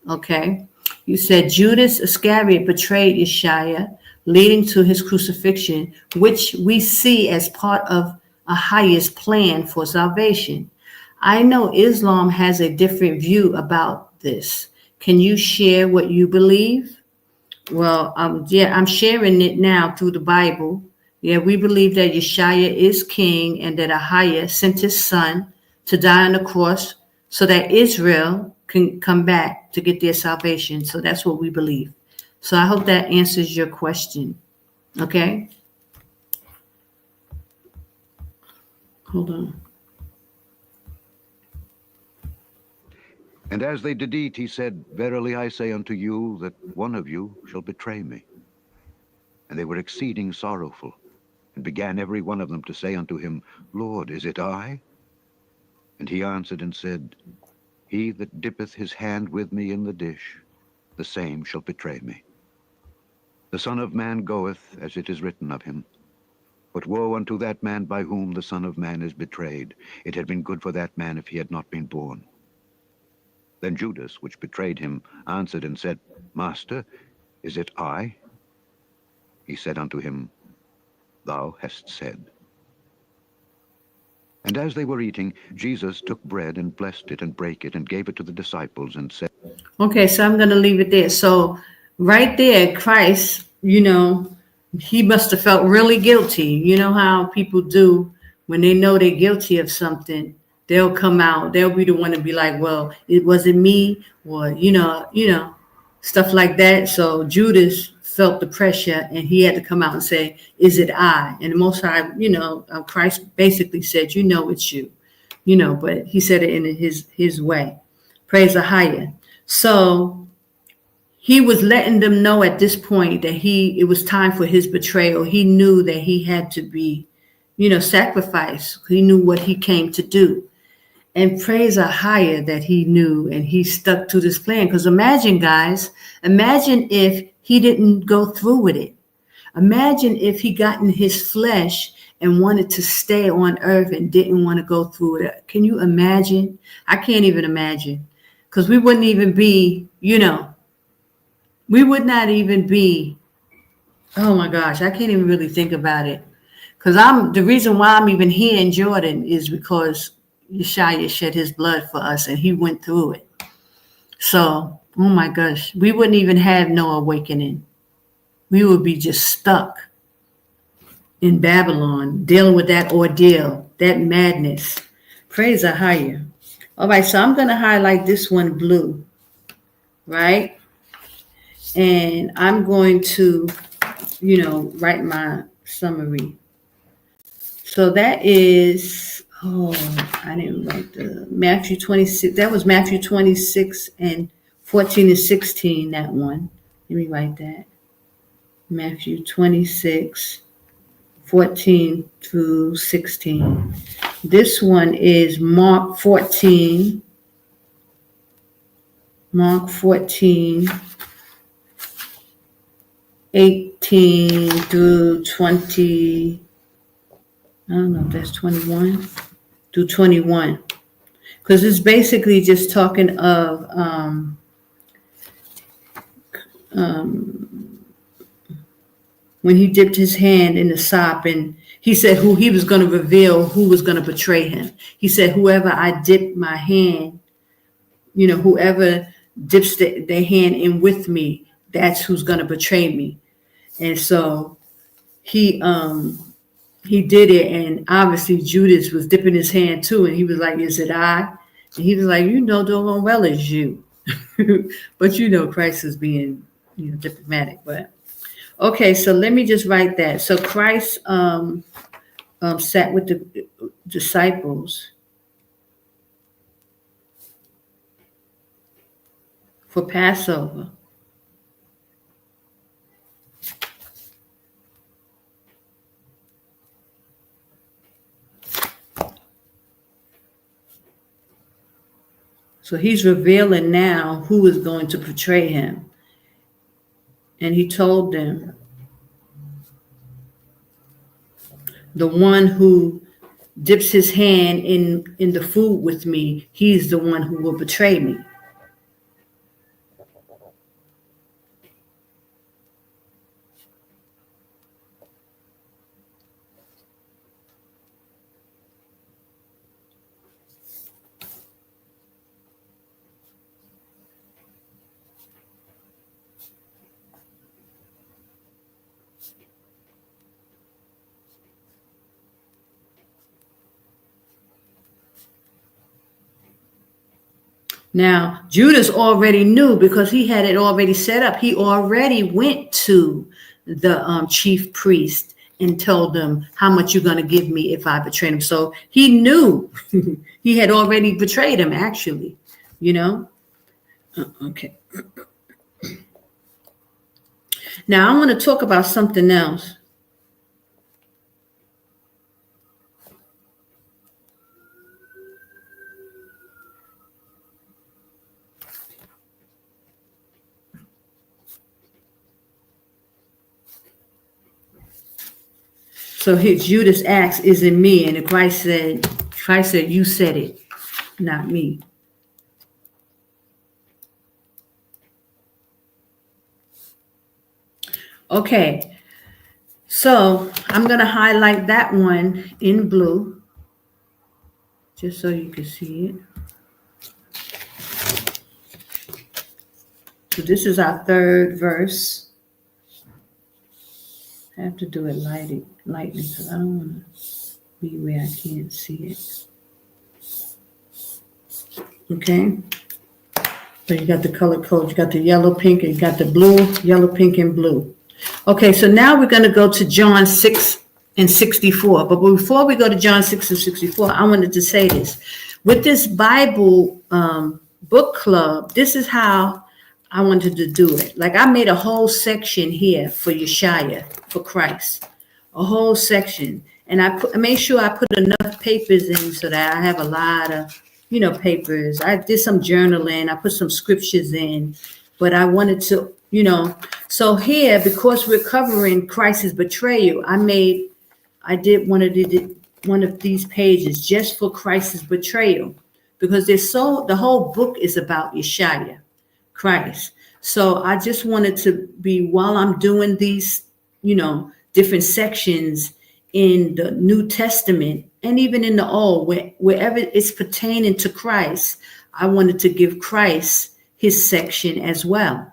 Okay, you said Judas Iscariot betrayed Yeshaya, leading to his crucifixion, which we see as part of AHAYAH's plan for salvation. I know Islam has a different view about this. Can you share what you believe? Well, I'm sharing it now through the Bible. Yeah, we believe that Yeshaya is king and that AHAYAH sent his son to die on the cross so that Israel can come back to get their salvation. So that's what we believe. So I hope that answers your question. Okay? Hold on. And as they did eat, he said, Verily I say unto you, that one of you shall betray me. And they were exceeding sorrowful, and began every one of them to say unto him, Lord, is it I? And he answered and said, He that dippeth his hand with me in the dish, the same shall betray me. The Son of Man goeth, as it is written of him. But woe unto that man by whom the Son of Man is betrayed. It had been good for that man if he had not been born. Then Judas, which betrayed him, answered and said, Master, is it I? He said unto him, Thou hast said. And as they were eating, Jesus took bread and blessed it and brake it and gave it to the disciples and said, Okay, so I'm going to leave it there. So right there, Christ, he must have felt really guilty. You know how people do when they know they're guilty of something, they'll come out, they'll be the one to be like, well, it wasn't me, or, stuff like that. So Judas felt the pressure and he had to come out and say, is it I? And the Most High, Christ basically said, it's you, but he said it in his way. Praise AHAYAH. So he was letting them know at this point that it was time for his betrayal. He knew that he had to be, sacrificed. He knew what he came to do. And praise AHAYAH that he knew and he stuck to this plan. Because imagine, guys, if he didn't go through with it. Imagine if he got in his flesh and wanted to stay on earth and didn't want to go through it. Can you imagine? I can't even imagine. Because we wouldn't even be, we would not even be, oh my gosh, I can't even really think about it. Because the reason why I'm even here in Jordan is because Yashaya shed his blood for us and he went through it. So, oh my gosh, we wouldn't even have no awakening. We would be just stuck in Babylon, dealing with that ordeal, that madness. Praise AHAYAH. All right, so I'm going to highlight this one blue, right? And I'm going to, write my summary. So that is Oh, I didn't write the Matthew 26. That was Matthew 26 and 14 and 16, that one. Let me write that. Matthew 26, 14 through 16. This one is Mark 14. Mark 14, 18 through 20. I don't know if that's 21 through 21. Because it's basically just talking of when he dipped his hand in the sop, and he said who he was going to reveal who was going to betray him. He said, whoever I dip my hand, whoever dips their hand in with me, that's who's going to betray me. And so he did it, and obviously Judas was dipping his hand too, and he was like, is it I? And he was like, doggone well it's you. But Christ is being diplomatic. But okay, so let me just write that. So Christ sat with the disciples for Passover. So he's revealing now who is going to betray him. And he told them, the one who dips his hand in the food with me, he's the one who will betray me. Now, Judas already knew because he had it already set up. He already went to the chief priest and told them, how much you're going to give me if I betray him. So he knew he had already betrayed him, actually, Okay. Now, I want to talk about something else. So Judas asked, is it me? And Christ said, you said it, not me. Okay, so I'm going to highlight that one in blue, just so you can see it. So this is our third verse. I have to do it lightly because I don't want to be where I can't see it. Okay. So you got the color code. You got the yellow, pink, and you got the blue, yellow, pink, and blue. Okay, so now we're going to go to John 6 and 64. But before we go to John 6 and 64, I wanted to say this. With this Bible book club, this is how I wanted to do it. Like I made a whole section here for Yashaya, for Christ, a whole section. And I made sure I put enough papers in so that I have a lot of, papers. I did some journaling. I put some scriptures in, but I wanted to, so here, because we're covering Christ's betrayal, I did one of these pages just for Christ's betrayal, because the whole book is about Yashaya, Christ. So I just wanted to be, while I'm doing these, different sections in the New Testament and even in the Old, wherever it's pertaining to Christ, I wanted to give Christ his section as well.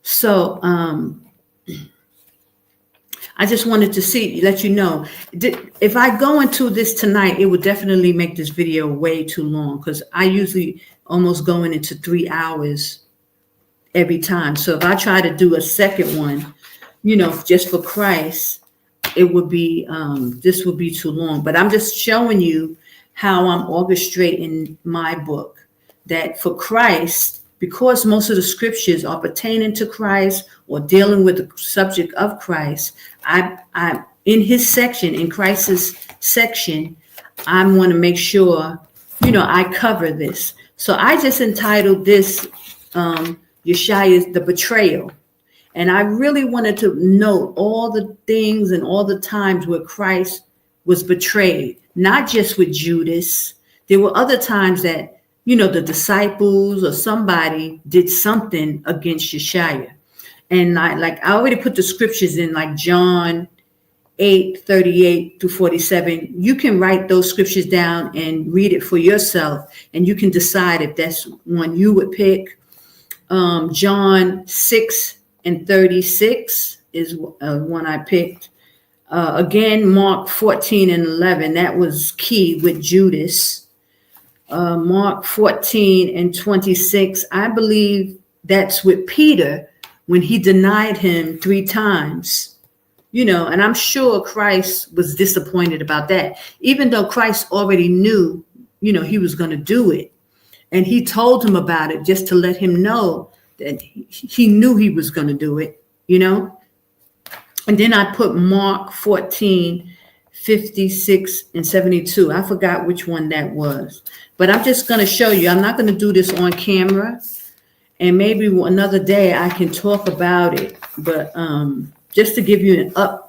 So I just wanted to let you know, if I go into this tonight, it would definitely make this video way too long, because I usually almost going into 3 hours every time. So if I try to do a second one, just for Christ, it would be, this would be too long, but I'm just showing you how I'm orchestrating my book, that for Christ, because most of the scriptures are pertaining to Christ or dealing with the subject of Christ, I in his section, in Christ's section, I want to make sure, I cover this. So I just entitled this, Yashaya's the betrayal. And I really wanted to note all the things and all the times where Christ was betrayed, not just with Judas. There were other times that, the disciples or somebody did something against Yashaya. And I already put the scriptures in, like John 8:38-47. You can write those scriptures down and read it for yourself, and you can decide if that's one you would pick. John 6:36 is one I picked. Again, Mark 14:11, that was key with Judas. Mark 14:26, I believe that's with Peter when he denied him 3 times. And I'm sure Christ was disappointed about that, even though Christ already knew, he was going to do it. And he told him about it just to let him know that he knew he was going to do it, And then I put Mark 14:56-72. I forgot which one that was, but I'm just going to show you. I'm not going to do this on camera, and maybe another day I can talk about it. But just to give you a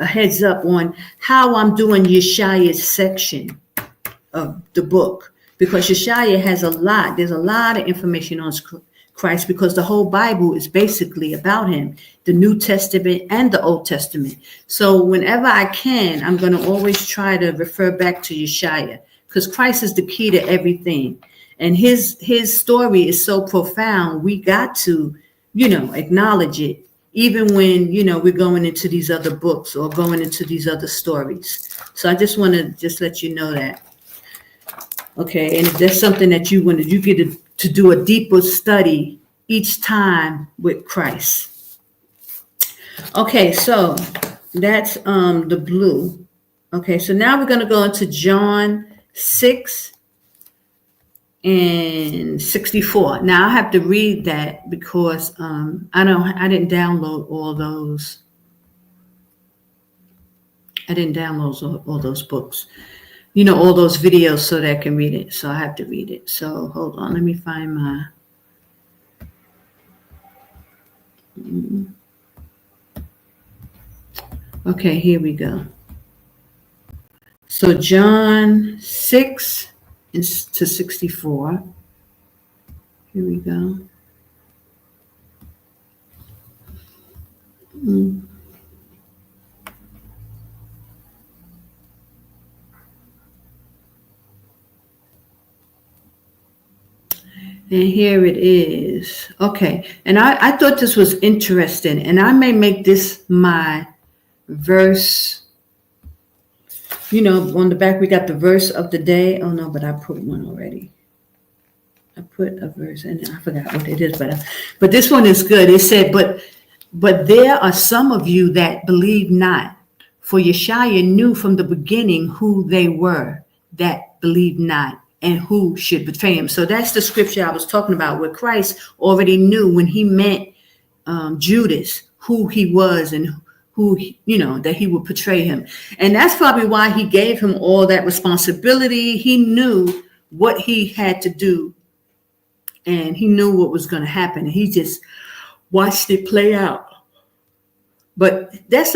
heads up on how I'm doing Yashaya's section of the book, because Yashaya has there's a lot of information on Christ, because the whole Bible is basically about him, the New Testament and the Old Testament. So whenever I can, I'm going to always try to refer back to Yashaya, because Christ is the key to everything. And his story is so profound, we got to, acknowledge it, even when, we're going into these other books or going into these other stories. So I just want to let you know that. Okay, and if there's something that you get to do a deeper study each time with Christ. Okay, so that's the blue. Okay, so now we're going to go into John 6:64. Now I have to read that because I didn't download all those. I didn't download all those books. All those videos so that I can read it. So I have to read it. So hold on, let me find my. Okay, here we go. So John 6:64. Here we go. And here it is. Okay. And I thought this was interesting. And I may make this my verse. On the back we got the verse of the day. Oh, no, but I put one already. I put a verse and I forgot what it is. But this one is good. It said, but there are some of you that believe not. For Yashaya knew from the beginning who they were that believed not, and who should betray him. So that's the scripture I was talking about, where Christ already knew when he met Judas who he was and who, that he would betray him. And that's probably why he gave him all that responsibility. He knew what he had to do, and he knew what was going to happen. And he just watched it play out. But that's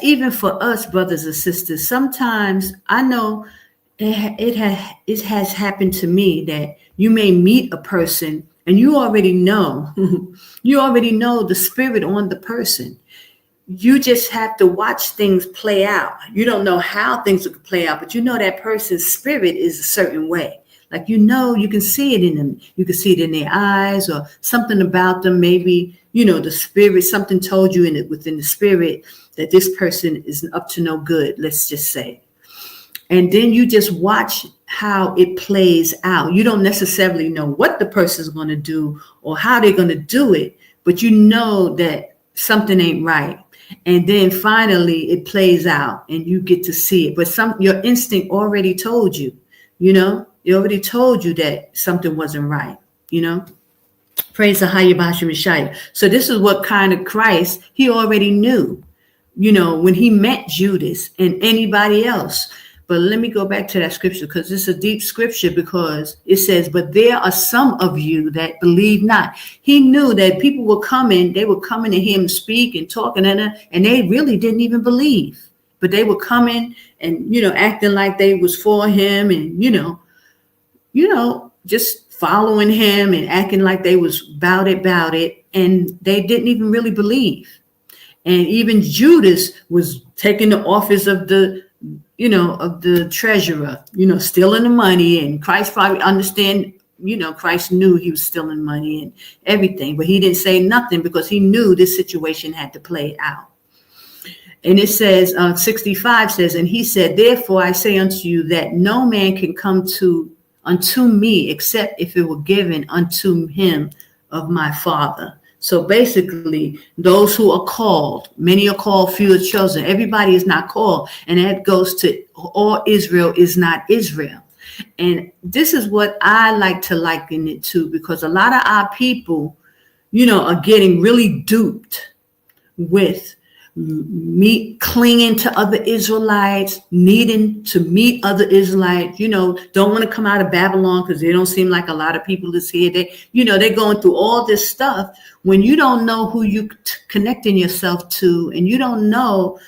even for us, brothers and sisters. Sometimes I know it has happened to me that you may meet a person and you already know the spirit on the person. You just have to watch things play out. You don't know how things will play out, but that person's spirit is a certain way. Like, you can see it in them. You can see it in their eyes or something about them. Maybe, the spirit, something told you within the spirit that this person is up to no good, let's just say. And then you just watch how it plays out. You don't necessarily know what the person's going to do or how they're going to do it, but that something ain't right. And then finally it plays out and you get to see it. But your instinct already told you, it already told you that something wasn't right, Praise the Yashaya. So this is what kind of Christ he already knew, when he met Judas and anybody else. But let me go back to that scripture, because it's a deep scripture, because it says, but there are some of you that believe not. He knew that people were coming. They were coming to him speak and talking, and they really didn't even believe. But they were coming and, acting like they was for him and, just following him and acting like they was about it. And they didn't even really believe. And even Judas was taking the office of the treasurer, stealing the money. And Christ probably Christ knew he was stealing money and everything, but he didn't say nothing because he knew this situation had to play out. And it says, 65 says, and he said, therefore I say unto you that no man can come unto me except if it were given unto him of my Father. So basically, those who are called, many are called, few are chosen. Everybody is not called. And that goes to all Israel is not Israel. And this is what I like to liken it to, because a lot of our people, are getting really duped with clinging to other Israelites, needing to meet other Israelites, don't want to come out of Babylon because they don't seem like a lot of people is here. They're going through all this stuff when you don't know who you connecting yourself to, and you don't know,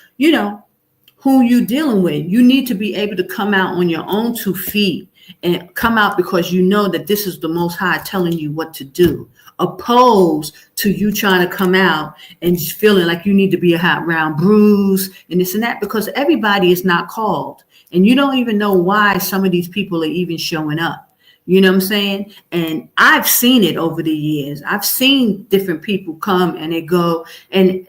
who you dealing with. You need to be able to come out on your own 2 feet and come out because you know that this is the Most High telling you what to do, opposed to you trying to come out and just feeling like you need to be a hot round bruise and this and that, because everybody is not called. And you don't even know why some of these people are even showing up. You know what I'm saying? And I've seen it over the years. I've seen different people come and they go, and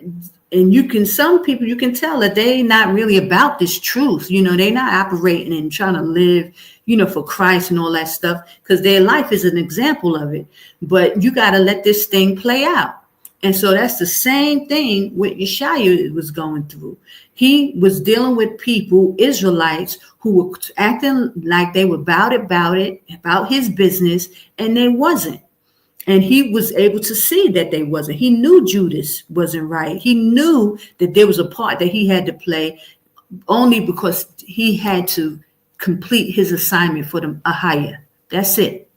some people you can tell that they're not really about this truth. They're not operating and trying to live, for Christ and all that stuff, because their life is an example of it. But you got to let this thing play out. And so that's the same thing what Yashaya was going through. He was dealing with people, Israelites, who were acting like they were about his business, and they wasn't. And he was able to see that they wasn't. He knew Judas wasn't right. He knew that there was a part that he had to play only because he had to complete his assignment for the AHAYAH. That's it.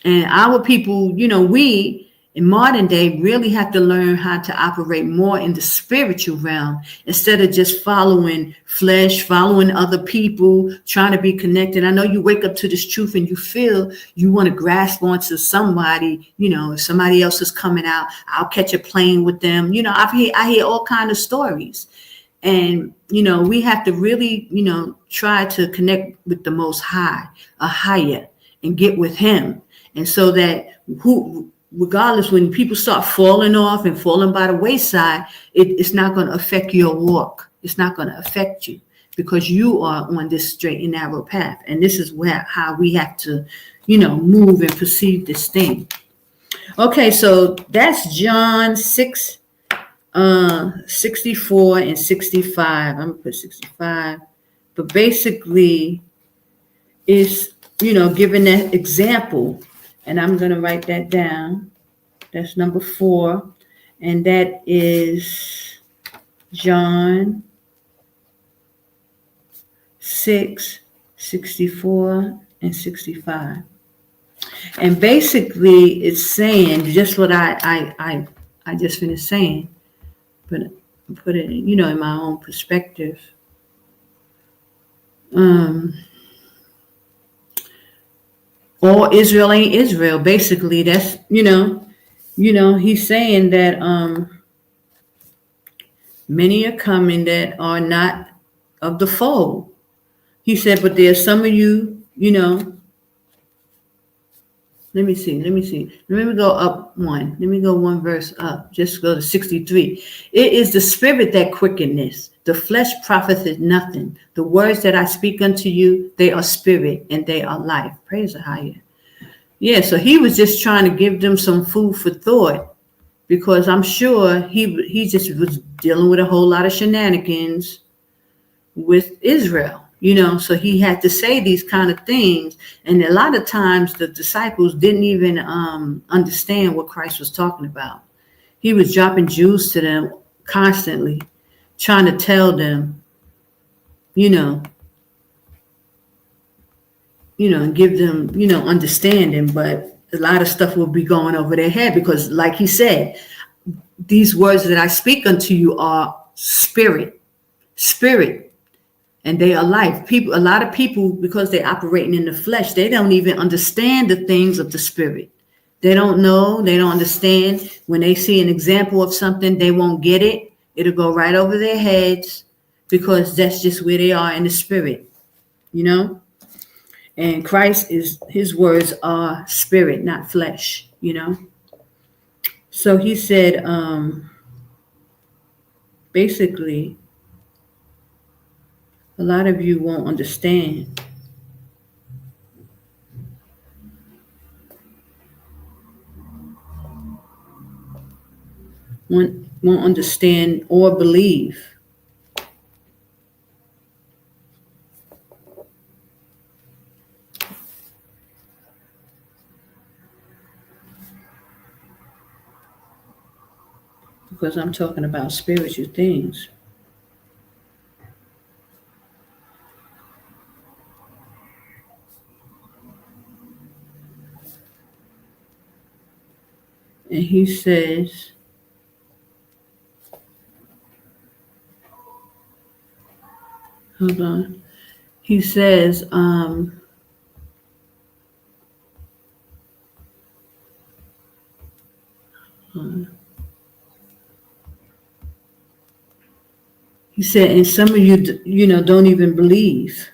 And our people, we in modern day really have to learn how to operate more in the spiritual realm instead of just following flesh, following other people, trying to be connected. I know you wake up to this truth and you feel you want to grasp onto somebody, if somebody else is coming out, I'll catch a plane with them. I hear all kinds of stories. And, we have to really, try to connect with the Most High, AHAYAH, and get with him. And so that regardless, when people start falling off and falling by the wayside, it's not going to affect your walk. It's not going to affect you because you are on this straight and narrow path. And this is how we have to, move and perceive this thing. Okay, so that's John 6, 64 and 65. I'm going to put 65. But basically, it's, giving that example. And I'm going to write that down. That's number 4. And that is John 6, 64 and 65. And basically it's saying just what I just finished saying, but put it, in my own perspective. All Israel ain't Israel. Basically, that's, he's saying that many are coming that are not of the fold. He said, but there's some of you, let me see. Let me go up one. Let me go one verse up. Just go to 63. It is the spirit that quickeneth. The flesh profiteth nothing. The words that I speak unto you, they are spirit and they are life. Praise AHAYAH. Yeah, so he was just trying to give them some food for thought, because I'm sure he just was dealing with a whole lot of shenanigans with Israel, so he had to say these kind of things. And a lot of times the disciples didn't even understand what Christ was talking about. He was dropping Jews to them constantly, trying to tell them, and give them, understanding, but a lot of stuff will be going over their head because, like he said, these words that I speak unto you are spirit, and they are life. A lot of people, because they're operating in the flesh, they don't even understand the things of the spirit. They don't know, they don't understand. When they see an example of something, they won't get it. It'll go right over their heads because that's just where they are in the spirit, And Christ his words are spirit, not flesh, So he said, basically, a lot of you won't understand. Won't understand or believe. Because I'm talking about spiritual things. And he says, hold on. He says, he said, and some of you, don't even believe.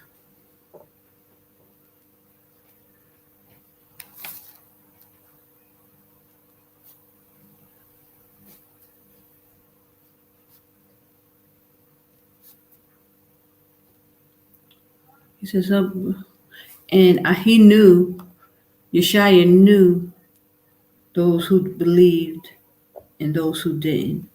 He says, and he knew, Yashaya knew those who believed and those who didn't.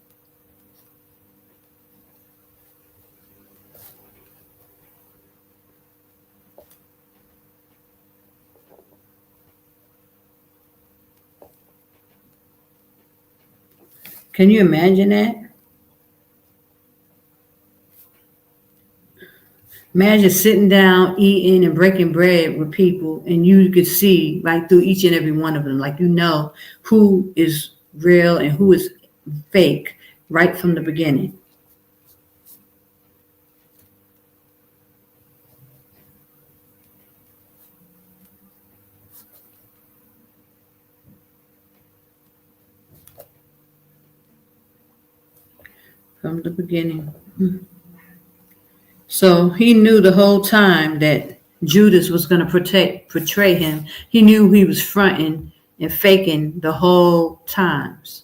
Can you imagine that? Imagine sitting down, eating and breaking bread with people, and you could see right through each and every one of them, like who is real and who is fake right from the beginning. From the beginning. So he knew the whole time that Judas was going to portray him. He knew he was fronting and faking the whole times.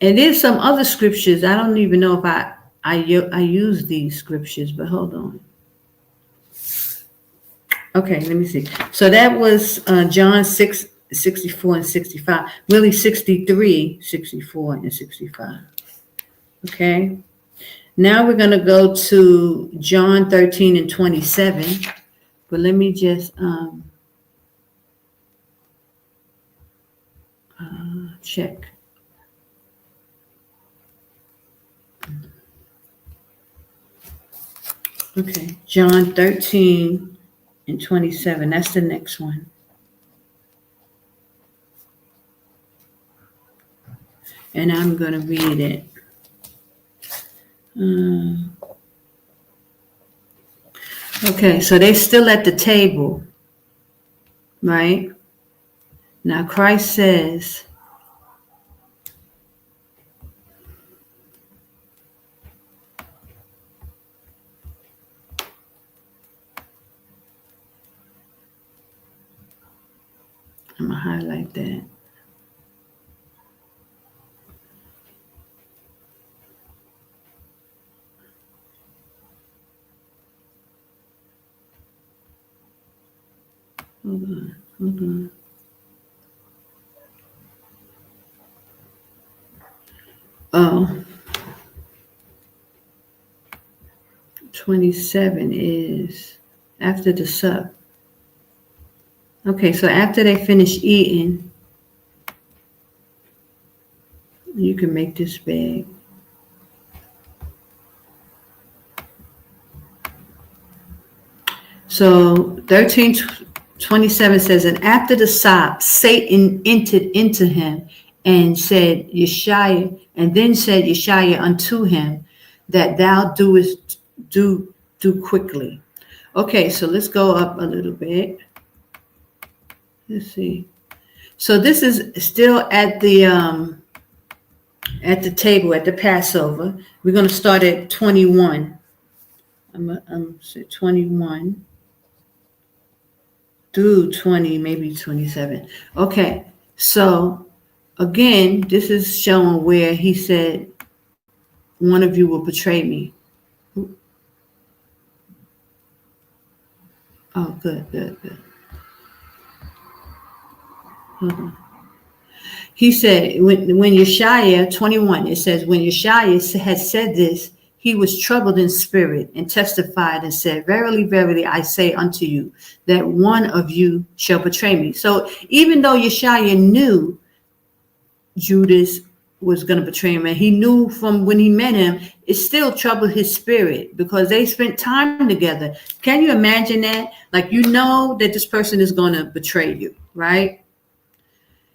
And there's some other scriptures. I don't even know if I use these scriptures, but hold on. Okay, let me see. So that was John 6, 64 and 65. Really 63, 64 and 65. Okay. Now we're going to go to John 13 and 27. But let me just check. Okay, John 13 and 27. That's the next one. And I'm going to read it. Okay, so they're still at the table, right? Now Christ says, I'm going to highlight that. Hold on. Oh, 27 is after the sup. Okay, so after they finish eating, you can make this big. So 13:27 says, and after the sop, Satan entered into him and said, Yashaya, and then said Yashaya unto him, that thou doest do quickly. Okay, so let's go up a little bit. Let's see. So this is still at the table at the Passover. We're going to start at 21. I'm 21 through 20, maybe 27. Okay, so again, this is showing where he said, one of you will betray me. Oh, good. Hold on. He said, when Yashaya, 21, it says, when Yashaya had said this, he was troubled in spirit and testified and said, verily, verily, I say unto you, that one of you shall betray me. So even though Yashaya knew Judas was going to betray him, and he knew from when he met him, it still troubled his spirit because they spent time together. Can you imagine that? Like, you know that this person is going to betray you, right?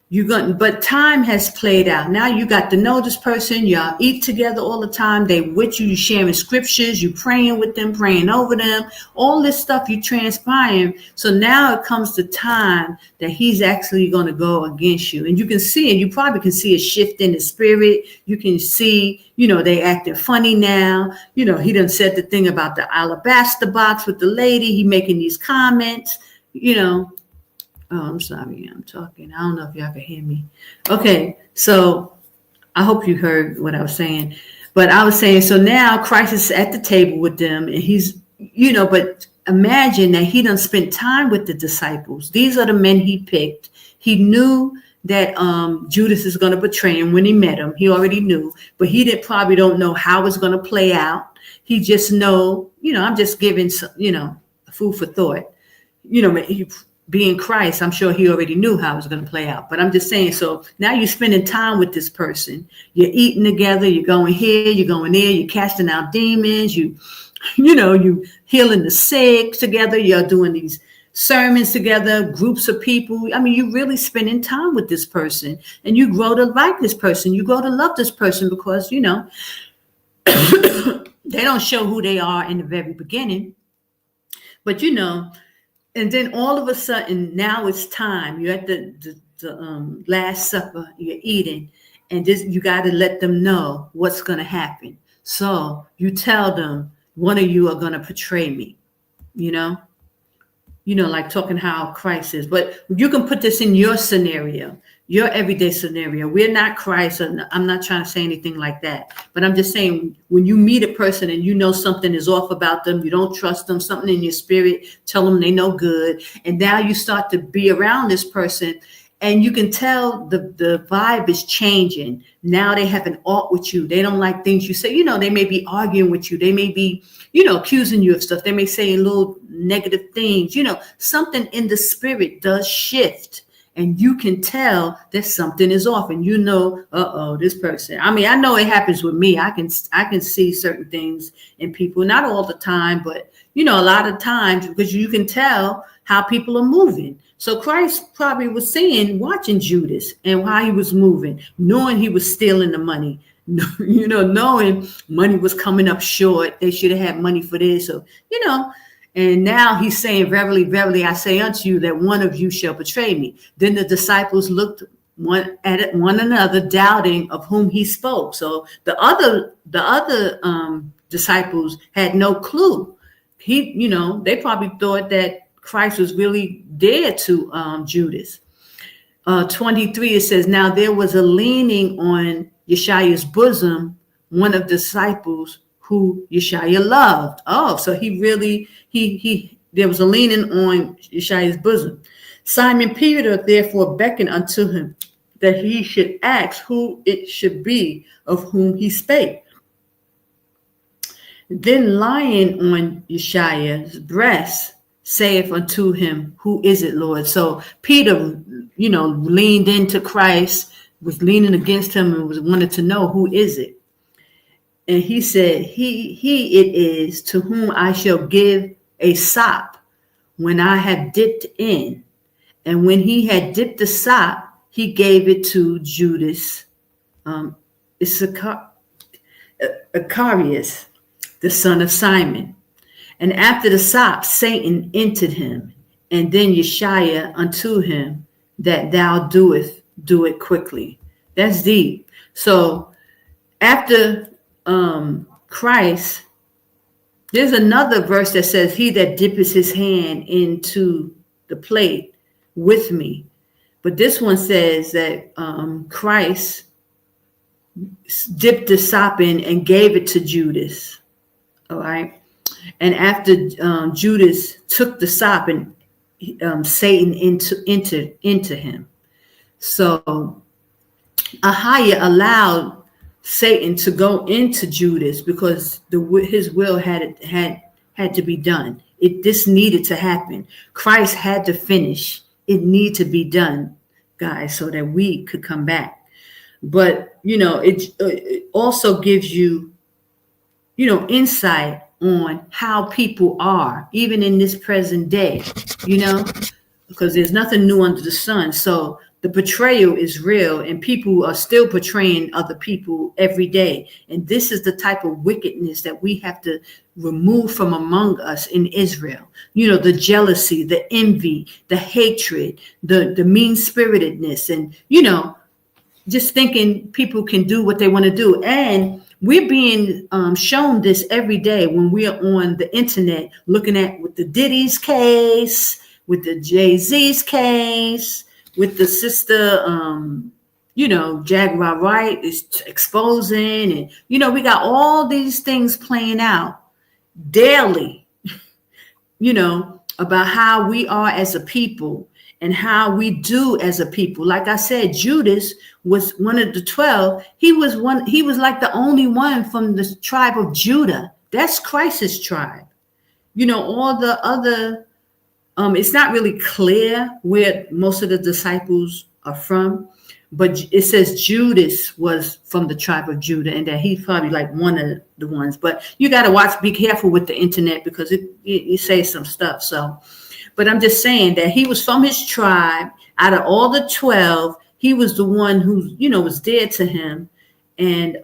But time has played out. Now you got to know this person. Y'all eat together all the time. They with you. You sharing scriptures. You praying with them, praying over them. All this stuff you transpiring. So now it comes the time that he's actually going to go against you, and you can see it. You probably can see a shift in the spirit. You can see, they acting funny now. He done said the thing about the alabaster box with the lady. He making these comments. Oh, I'm sorry. I'm talking. I don't know if y'all can hear me. Okay. So I hope you heard what I was saying. But I was saying, so now Christ is at the table with them, and he's, but imagine that he done spent time with the disciples. These are the men he picked. He knew that Judas is going to betray him when he met him. He already knew, but he probably don't know how it's going to play out. He just know, I'm just giving, food for thought. Being Christ, I'm sure he already knew how it was going to play out. But I'm just saying, so now you're spending time with this person. You're eating together. You're going here. You're going there. You're casting out demons. You healing the sick together. You're doing these sermons together, groups of people. I mean, you're really spending time with this person. And you grow to like this person. You grow to love this person because, they don't show who they are in the very beginning. But, and then all of a sudden, now it's time. You're at the Last Supper. You're eating, and you got to let them know what's going to happen. So you tell them, one of you are going to betray me. Like talking how Christ is. But you can put this in your scenario, your everyday scenario. We're not Christ, and I'm not trying to say anything like that. But I'm just saying, when you meet a person and something is off about them, you don't trust them, something in your spirit, tell them they no good. And now you start to be around this person, and you can tell the vibe is changing. Now they have an art with you. They don't like things you say. They may be arguing with you. They may be, accusing you of stuff. They may say little negative things. Something in the spirit does shift. And you can tell that something is off. And this person. I mean, I know it happens with me. I can see certain things in people. Not all the time, but, a lot of times, because you can tell how people are moving. So Christ probably was watching Judas and how he was moving, knowing he was stealing the money, knowing money was coming up short. They should have had money for this. So, and now he's saying, verily, verily, I say unto you that one of you shall betray me. Then the disciples looked at one another, doubting of whom he spoke. So the other disciples had no clue. They probably thought that Christ was really dead to Judas. 23, it says, now there was a leaning on Yashaya's bosom, one of the disciples who Yashaya loved. Oh, so he really, there was a leaning on Yashaya's bosom. Simon Peter therefore beckoned unto him that he should ask who it should be of whom he spake. Then lying on Yashaya's breast, saith unto him, who is it, Lord? So Peter, leaned into Christ, was leaning against him and wanted to know who is it. And he said, he it is to whom I shall give a sop when I have dipped in. And when he had dipped the sop, he gave it to Judas Iscariot, the son of Simon. And after the sop, Satan entered him, and then Yashaya unto him, that thou do it quickly. That's deep. So after Christ, there's another verse that says, he that dippeth his hand into the plate with me. But this one says that Christ dipped the sop in and gave it to Judas. All right. And after Judas took the sop, and Satan entered into him. So AHAYAH allowed Satan to go into Judas because his will had to be done. This needed to happen. Christ had to finish. It needed to be done, guys, so that we could come back. But it also gives you insight on how people are, even in this present day, because there's nothing new under the sun. So the betrayal is real, and people are still betraying other people every day. And this is the type of wickedness that we have to remove from among us in Israel. The jealousy, the envy, the hatred, the mean-spiritedness, and, just thinking people can do what they want to do. And we're being shown this every day when we are on the internet, looking at with the Diddy's case, with the Jay-Z's case, with the sister, Jaguar Wright is exposing. And, we got all these things playing out daily, about how we are as a people and how we do as a people. Like I said, Judas was one of the 12. He was like the only one from the tribe of Judah. That's Christ's tribe. All the other, it's not really clear where most of the disciples are from, but it says Judas was from the tribe of Judah, and that he's probably like one of the ones. But you got to be careful with the internet, because it says some stuff. So, but I'm just saying that he was from his tribe. Out of all the 12, he was the one who, was dear to him. And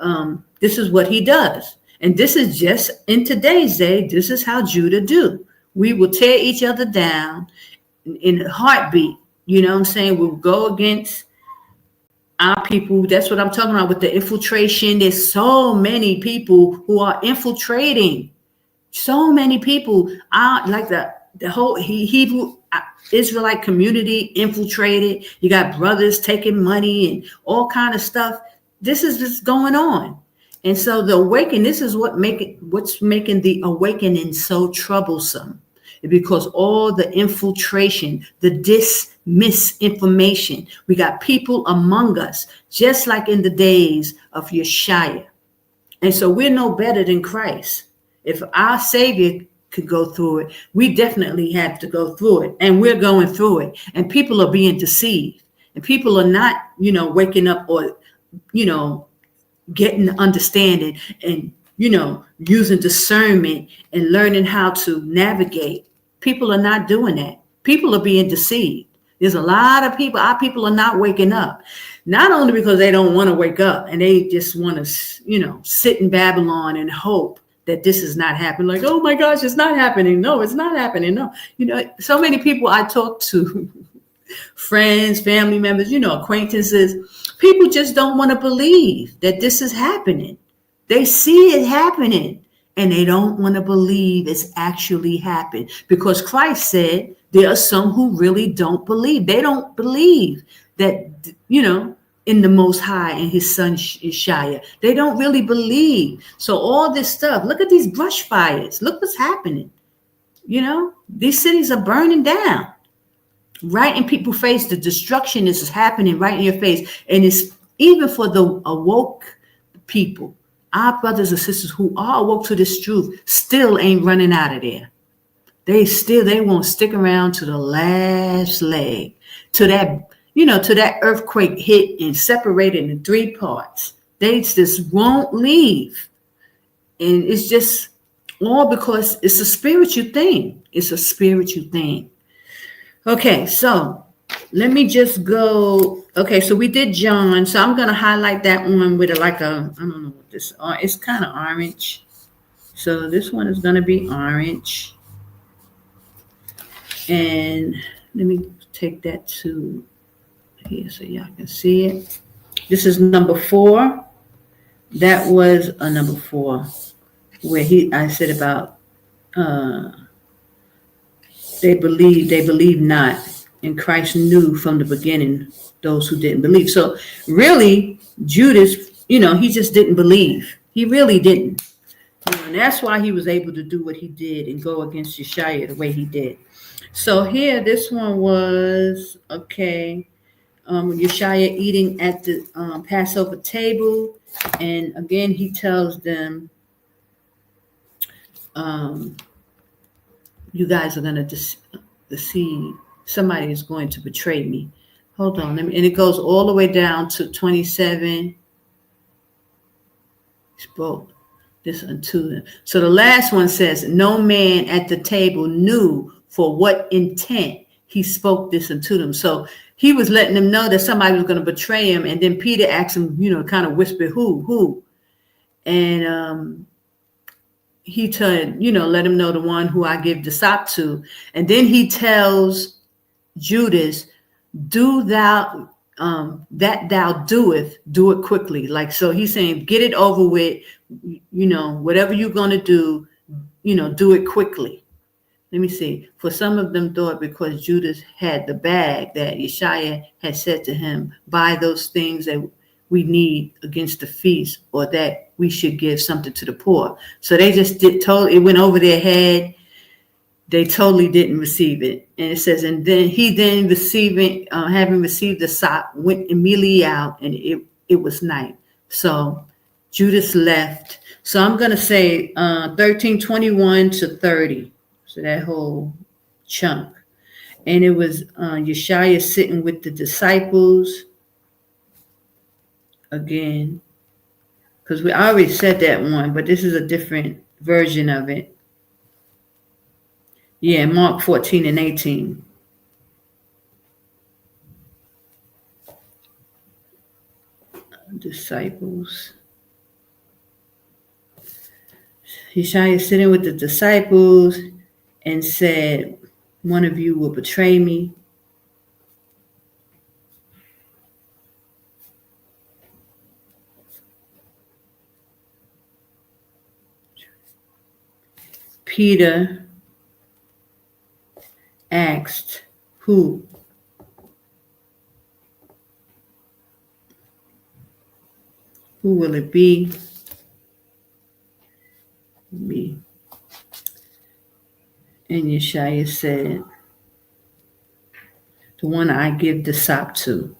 this is what he does. And this is just in today's day, this is how Judah do. We will tear each other down in a heartbeat. You know what I'm saying? We'll go against our people. That's what I'm talking about with the infiltration. There's so many people who are infiltrating. So many people are like the whole Hebrew Israelite community infiltrated. You got brothers taking money and all kind of stuff. This is just going on. And so the awakening, this is what's making the awakening so troublesome, because all the infiltration, the misinformation, we got people among us, just like in the days of Yashaya. And so we're no better than Christ. If our Savior could go through it, we definitely have to go through it. And we're going through it. And people are being deceived. And people are not, waking up or, getting understanding and, using discernment and learning how to navigate. People are not doing that. People are being deceived. There's a lot of people. Our people are not waking up. Not only because they don't want to wake up and they just want to, sit in Babylon and hope that this is not happening. Like, oh my gosh, it's not happening. No, it's not happening. No, so many people I talk to, friends, family members, acquaintances, people just don't want to believe that this is happening. They see it happening and they don't want to believe it's actually happened, because Christ said there are some who really don't believe. They don't believe that, in the Most High and his son Yashaya. They don't really believe. So all this stuff, look at these brush fires. Look what's happening. These cities are burning down. right in people's face. The destruction is happening right in your face. And it's even for the awoke people, our brothers and sisters who are awoke to this truth, still ain't running out of there. They won't stick around to the last leg, to that, to that earthquake hit and separate it in 3 parts. They just won't leave. And it's just all because it's a spiritual thing. It's a spiritual thing. Okay, so let me just go. Okay, so we did John. So I'm going to highlight that one with I don't know what this, it's kind of orange. So this one is going to be orange. And let me take that to here so y'all can see it. This is number 4. That was a number 4 where I said about they believe not, and Christ knew from the beginning those who didn't believe. So really, Judas, he just didn't believe. He really didn't. And that's why he was able to do what he did and go against Yashaya the way he did. So here, this one was, okay, Yashaya eating at the Passover table. And again, he tells them, you guys are going to deceive. Somebody is going to betray me. Hold on. And it goes all the way down to 27. Spoke this unto them. So the last one says, no man at the table knew for what intent he spoke this unto them. So he was letting them know that somebody was going to betray him. And then Peter asked him, kind of whispered, who? And he told, let him know the one who I give the sop to. And then he tells Judas, do thou that thou doeth, do it quickly. Like, so he's saying, get it over with, whatever you're going to do, do it quickly. Let me see. For some of them thought because Judas had the bag that Yashaya had said to him, buy those things that we need against the feast, or that we should give something to the poor. So they just it went over their head. They totally didn't receive it. And it says, and then he receiving, having received the sop, went immediately out, and it was night. So Judas left. So I'm going to say 13:21 to 30. So that whole chunk. And it was Yashaya sitting with the disciples again. Because we already said that one, but this is a different version of it. Yeah, Mark 14 and 18. Disciples. Yashaya sitting with the disciples and said, one of you will betray me. Peter asked, who? Who will it be? Me. And Yashaya said, the one I give the sop to.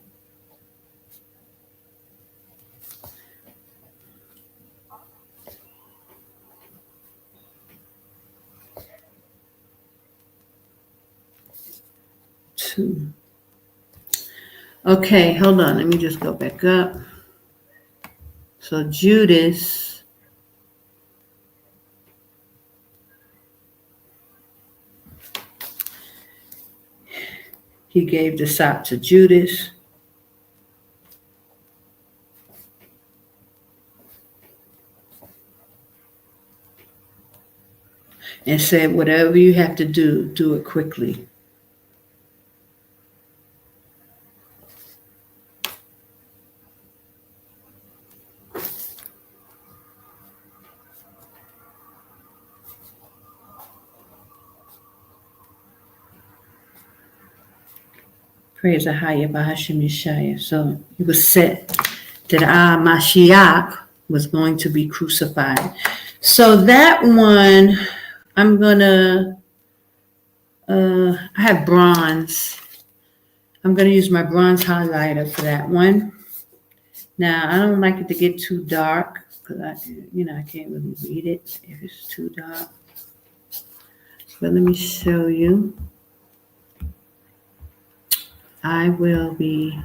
Okay, hold on. Let me just go back up. So Judas, he gave the sop to Judas. And said, whatever you have to do, do it quickly. Praise AHAYAH Bahashim Yashaya. So it was said that our Mashiach was going to be crucified. So that one, I'm gonna, I have bronze. I'm going to use my bronze highlighter for that one. Now, I don't like it to get too dark because I can't really read it if it's too dark. But let me show you. I will be,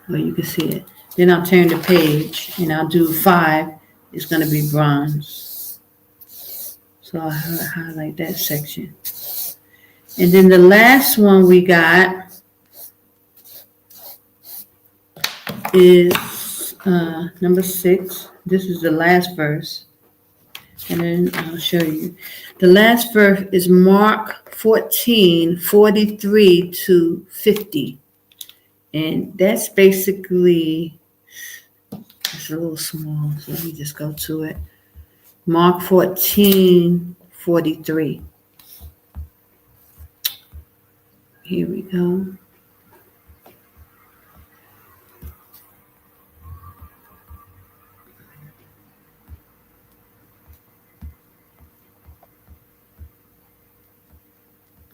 well, you can see it. Then I'll turn the page and I'll do 5. It's going to be bronze. So I'll highlight that section. And then the last one we got is number 6. This is the last verse. And then I'll show you. The last verse is Mark 14:43 to 50. And that's basically, it's a little small, so let me just go to it. Mark 14:43. Here we go.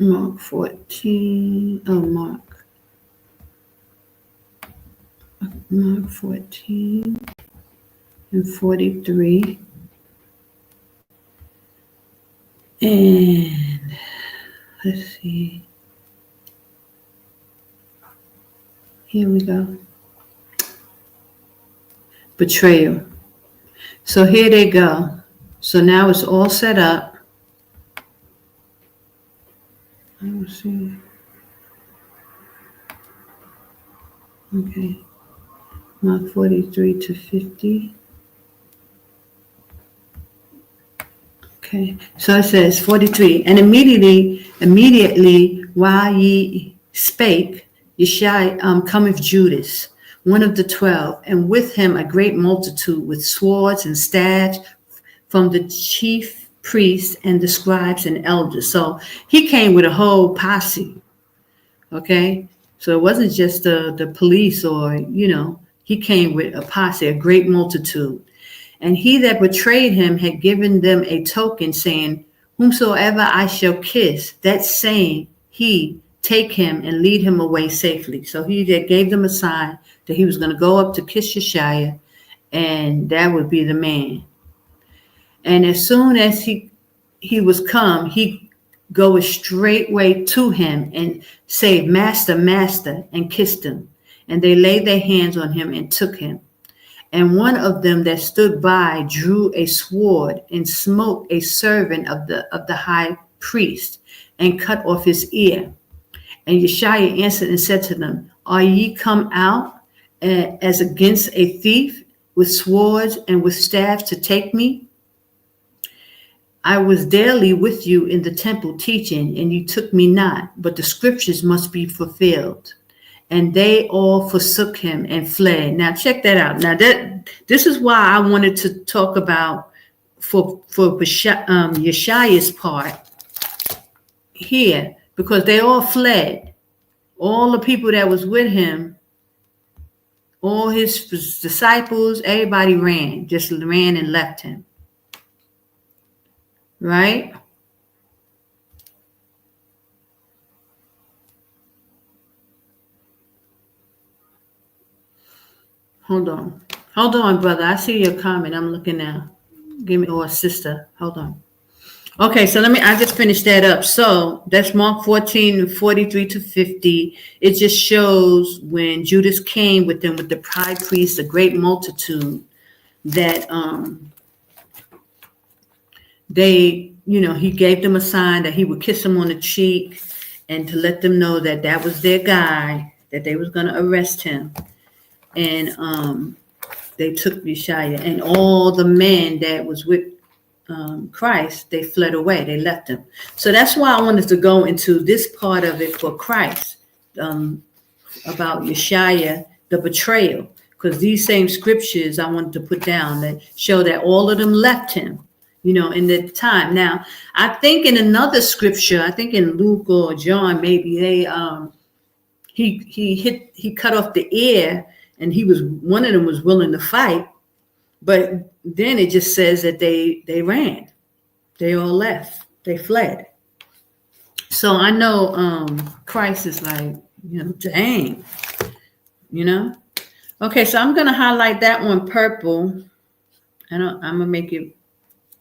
Mark 14, Mark 14 and 43. And let's see. Here we go. Betrayal. So here they go. So now it's all set up. Let's see. Okay. Mark 43 to 50. Okay. So it says 43. And immediately while ye spake, Yashaya cometh Judas, one of the 12, and with him a great multitude with swords and staves from the chief priests and the scribes and elders. So he came with a whole posse. Okay. So it wasn't just the police or, he came with a posse, a great multitude. And he that betrayed him had given them a token, saying, whomsoever I shall kiss, that same he take him and lead him away safely. So he that gave them a sign that he was going to go up to kiss Yashaya, and that would be the man. And as soon as he was come, he goeth straightway to him and say, Master, Master, and kissed him. And they laid their hands on him and took him. And one of them that stood by drew a sword and smote a servant of the high priest and cut off his ear. And Yashaya answered and said to them, are ye come out as against a thief with swords and with staffs to take me? I was daily with you in the temple teaching, and you took me not, but the scriptures must be fulfilled. And they all forsook him and fled. Now check that out. Now this is why I wanted to talk about for Yashaya's part here, because they all fled. All the people that was with him, all his disciples, everybody just ran and left him. Right? Hold on, brother. I see your comment. I'm looking now. Sister. Hold on. Okay, so I just finished that up. So that's Mark 14:43 to 50. It just shows when Judas came with them, with the high priest, a great multitude, that he gave them a sign that he would kiss them on the cheek and to let them know that that was their guy, that they was going to arrest him. And they took Yashaya, and all the men that was with Christ, they fled away. They left him. So that's why I wanted to go into this part of it for Christ, about Yashaya, the betrayal, because these same scriptures I wanted to put down that show that all of them left him, in the time. Now, I think in another scripture, I think in Luke or John, maybe he cut off the ear, and one of them was willing to fight, but then it just says that they ran, they all left, they fled. So I know Christ is like, Dang. Okay, so I'm going to highlight that one purple. I'm going to make it,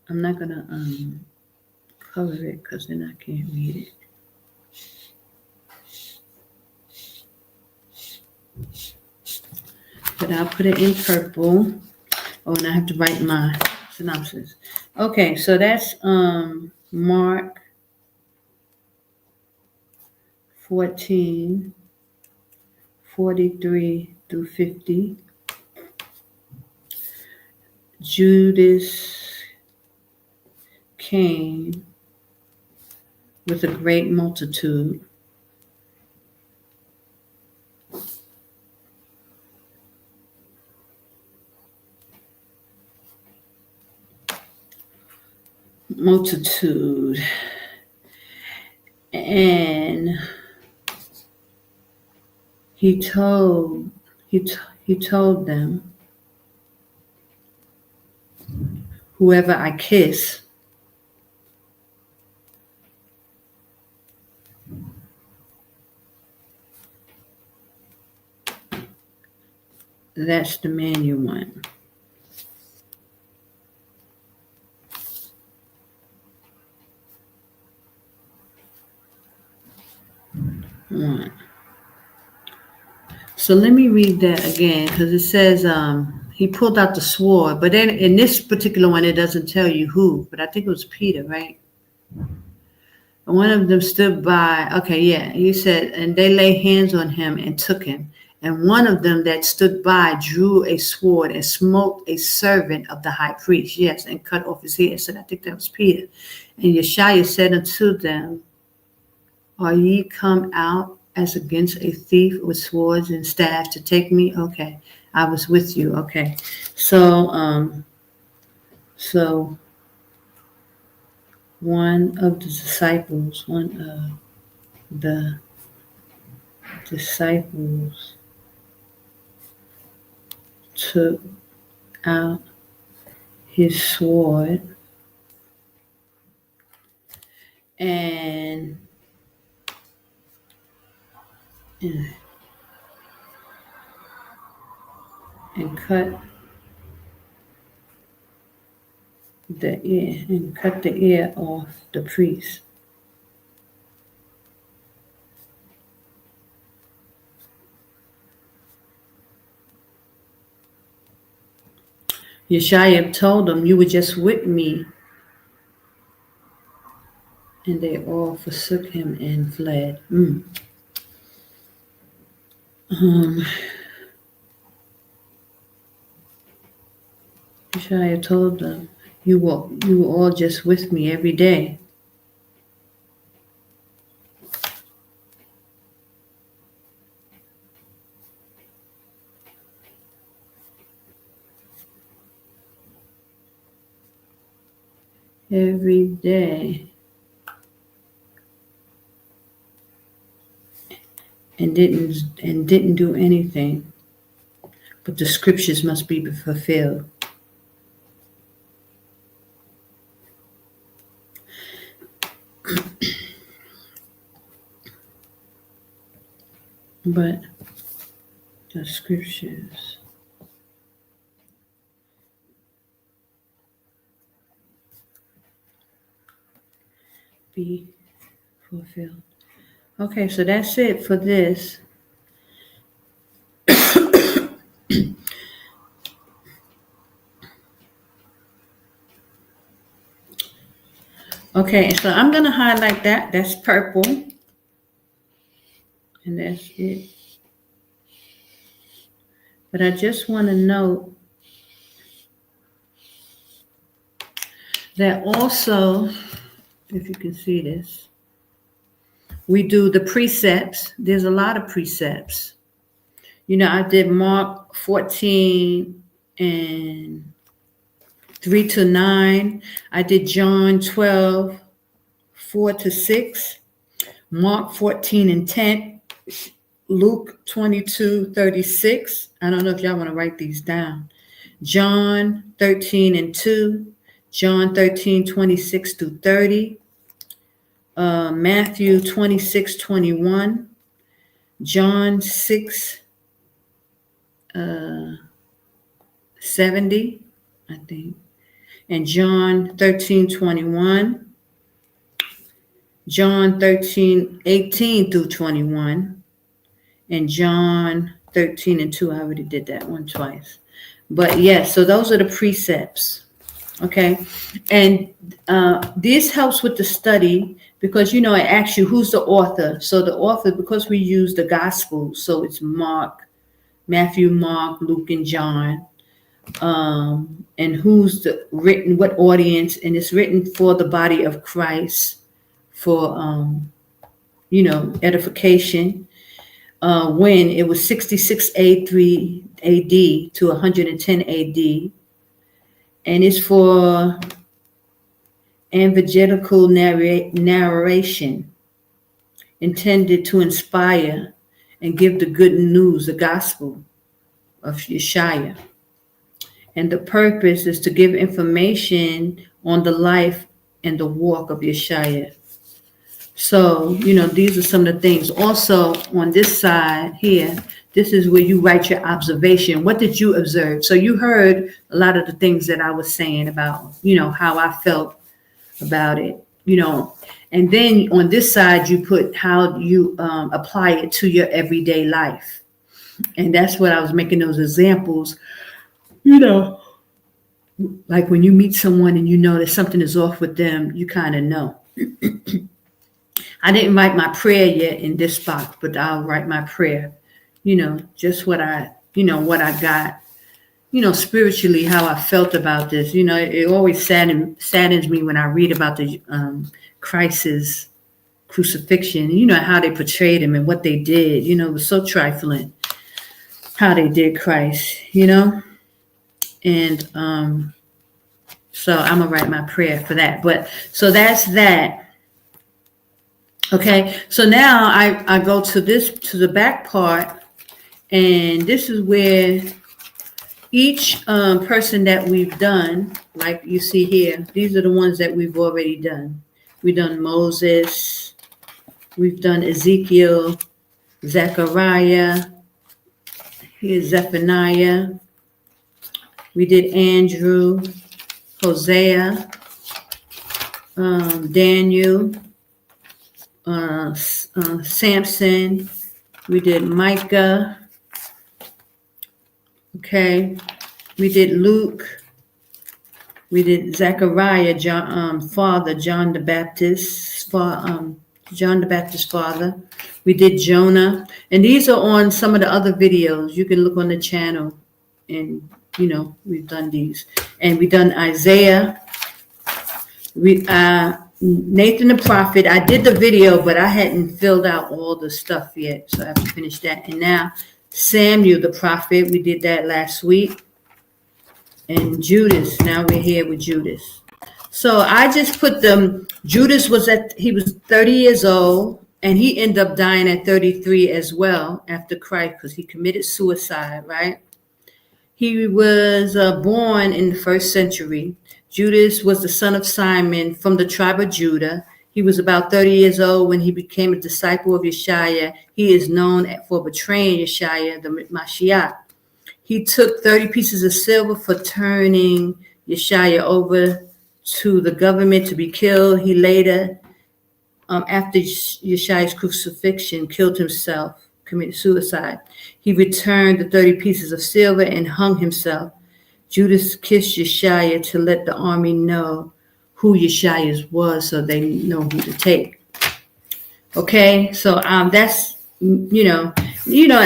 I'm not going to color it because then I can't read it. But I'll put it in purple. Oh, and I have to write my synopsis. Okay, so that's Mark 14, 43 through 50. Judas came with a great multitude. And he told them, whoever I kiss, that's the man you want. So let me read that again, because it says he pulled out the sword, but then in this particular one it doesn't tell you who, but I think it was Peter, right? And one of them stood by. Okay, yeah, he said, and they laid hands on him and took him. And one of them that stood by drew a sword and smote a servant of the high priest, yes, and cut off his head. So I think that was Peter. And Yashaya said unto them, are ye come out as against a thief with swords and staffs to take me? Okay, I was with you. Okay, so one of the disciples took out his sword and cut the ear off the priest. Yashaya told them, you were just with me. And they all forsook him and fled. Yashaya told them, you were all just with me every day. Every day. And didn't do anything. But the scriptures must be fulfilled. But the scriptures be fulfilled. Okay, so that's it for this. Okay, so I'm going to highlight that. That's purple. And that's it. But I just want to note that also, if you can see this, we do the precepts. There's a lot of precepts. I did Mark 14 and 3 to 9. I did John 12, 4 to 6. Mark 14 and 10. Luke 22, 36. I don't know if y'all want to write these down. John 13 and 2. John 13, 26 to 30. Matthew 26, 21. John 6, 70, I think, and John 13:21, John 13:18 through 21, and John 13:2. I already did that one twice. But yes, so those are the precepts. Okay. And this helps with the study because, it asks you who's the author. So the author, because we use the gospel, so it's Matthew, Mark, Luke, and John. And who's the written, what audience, and it's written for the body of Christ for, edification. When it was 66 AD to 110 AD. And it's for evangelical narration intended to inspire and give the good news, the gospel of Yashaya. And the purpose is to give information on the life and the walk of Yashaya. So, these are some of the things. Also, on this side here, this is where you write your observation. What did you observe? So you heard a lot of the things that I was saying about, how I felt about it, And then on this side, you put how you apply it to your everyday life. And that's what I was making those examples, like when you meet someone and that something is off with them, you kind of know. I didn't write my prayer yet in this spot, but I'll write my prayer. Just what I got, spiritually, how I felt about this. It always saddens me when I read about the Christ's crucifixion, how they portrayed him and what they did. It was so trifling how they did Christ, and so I'm gonna write my prayer for that. But so that's that. Okay, so now I go to the back part. And this is where each person that we've done, like you see here, these are the ones that we've already done. We've done Moses, we've done Ezekiel, Zechariah, here's Zephaniah, we did Andrew, Hosea, Daniel, Samson, we did Micah. Okay, we did Luke, we did Zechariah, father, John the Baptist, John the Baptist's father. We did Jonah, and these are on some of the other videos. You can look on the channel, and we've done these, and we've done Isaiah. Nathan the prophet. I did the video, but I hadn't filled out all the stuff yet, so I have to finish that. And now Samuel the prophet, we did that last week. And Judas, now we're here with Judas. So I just put Judas he was 30 years old, and he ended up dying at 33 as well after Christ, because he committed suicide, right? He was born in the 1st century. Judas was the son of Simon from the tribe of Judah. He was about 30 years old when he became a disciple of Yashaya. He is known for betraying Yashaya, the Mashiach. He took 30 pieces of silver for turning Yashaya over to the government to be killed. He later, after Yeshaya's crucifixion, killed himself, committed suicide. He returned the 30 pieces of silver and hung himself. Judas kissed Yashaya to let the army know who Yeshaya was, so they know who to take. Okay, so that's and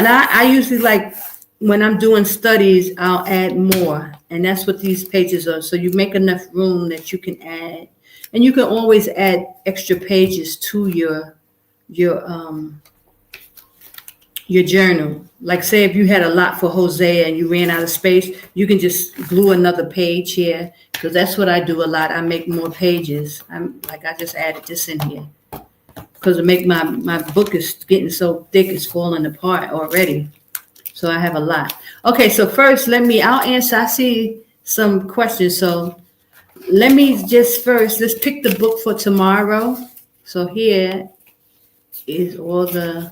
I usually, like, when I'm doing studies, I'll add more, and that's what these pages are. So you make enough room that you can add, and you can always add extra pages to your journal. Like, say if you had a lot for Hosea and you ran out of space, you can just glue another page here, because that's what I do a lot. I make more pages. I just added this in here because it make my book is getting so thick it's falling apart already. So I have a lot. Okay, so first I'll answer. I see some questions. So let's pick the book for tomorrow. So here is all the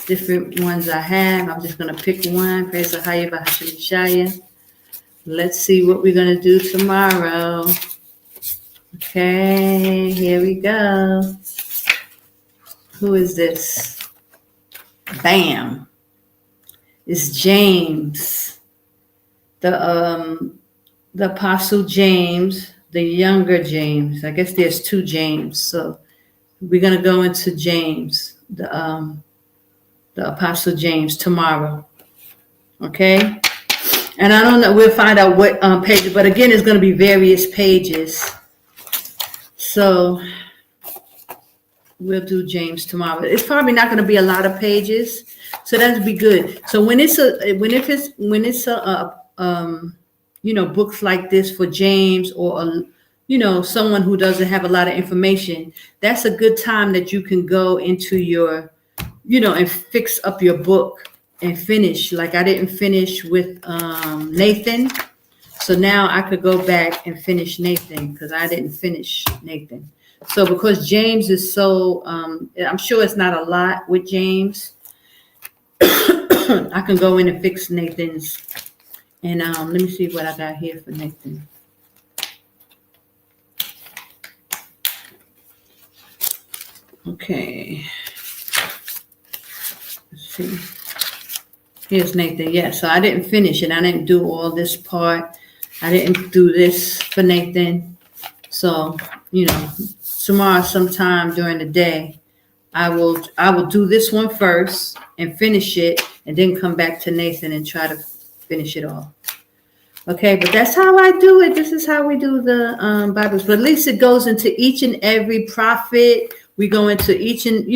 different ones I have. I'm just going to pick one. Praise the AHAYAH by Yashaya. Let's see what we're going to do tomorrow. Okay, here we go. Who is this? Bam. It's James. The Apostle James, the younger James. I guess there's two James. So we're going to go into James, the Apostle James tomorrow. Okay? And I don't know, we'll find out what pages, but again, it's going to be various pages. So we'll do James tomorrow. It's probably not going to be a lot of pages, so that'd be good. So when it's books like this for James or someone who doesn't have a lot of information, that's a good time that you can go into your, and fix up your book and finish. Like I didn't finish with Nathan, so now I could go back and finish Nathan because I didn't finish Nathan. So because James is so, I'm sure it's not a lot with James. I can go in and fix Nathan's. And let me see what I got here for Nathan. Okay. Let's see. Here's Nathan. Yeah, so I didn't finish it. I didn't do all this part. I didn't do this for Nathan. So, tomorrow sometime during the day, I will do this one first and finish it and then come back to Nathan and try to finish it off. Okay, but that's how I do it. This is how we do the Bibles. But at least it goes into each and every prophet. We go into each and,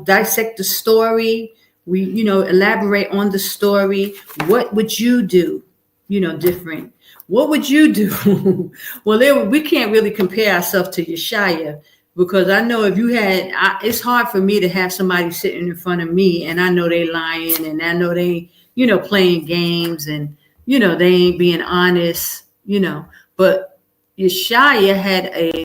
dissect the story. We, elaborate on the story. What would you do, different? What would you do? Well, we can't really compare ourselves to Yashaya because I know if you had, it's hard for me to have somebody sitting in front of me and I know they lying and I know they, playing games and, they ain't being honest, But Yashaya had a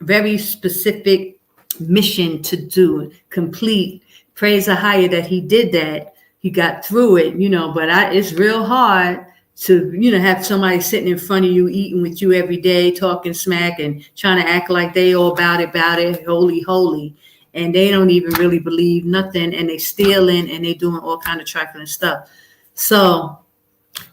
very specific mission to do, complete. Praise AHAYAH that he did that. He got through it, but it's real hard to, have somebody sitting in front of you, eating with you every day, talking smack and trying to act like they all about it, holy. And they don't even really believe nothing. And they stealing and they doing all kind of trifling stuff. So,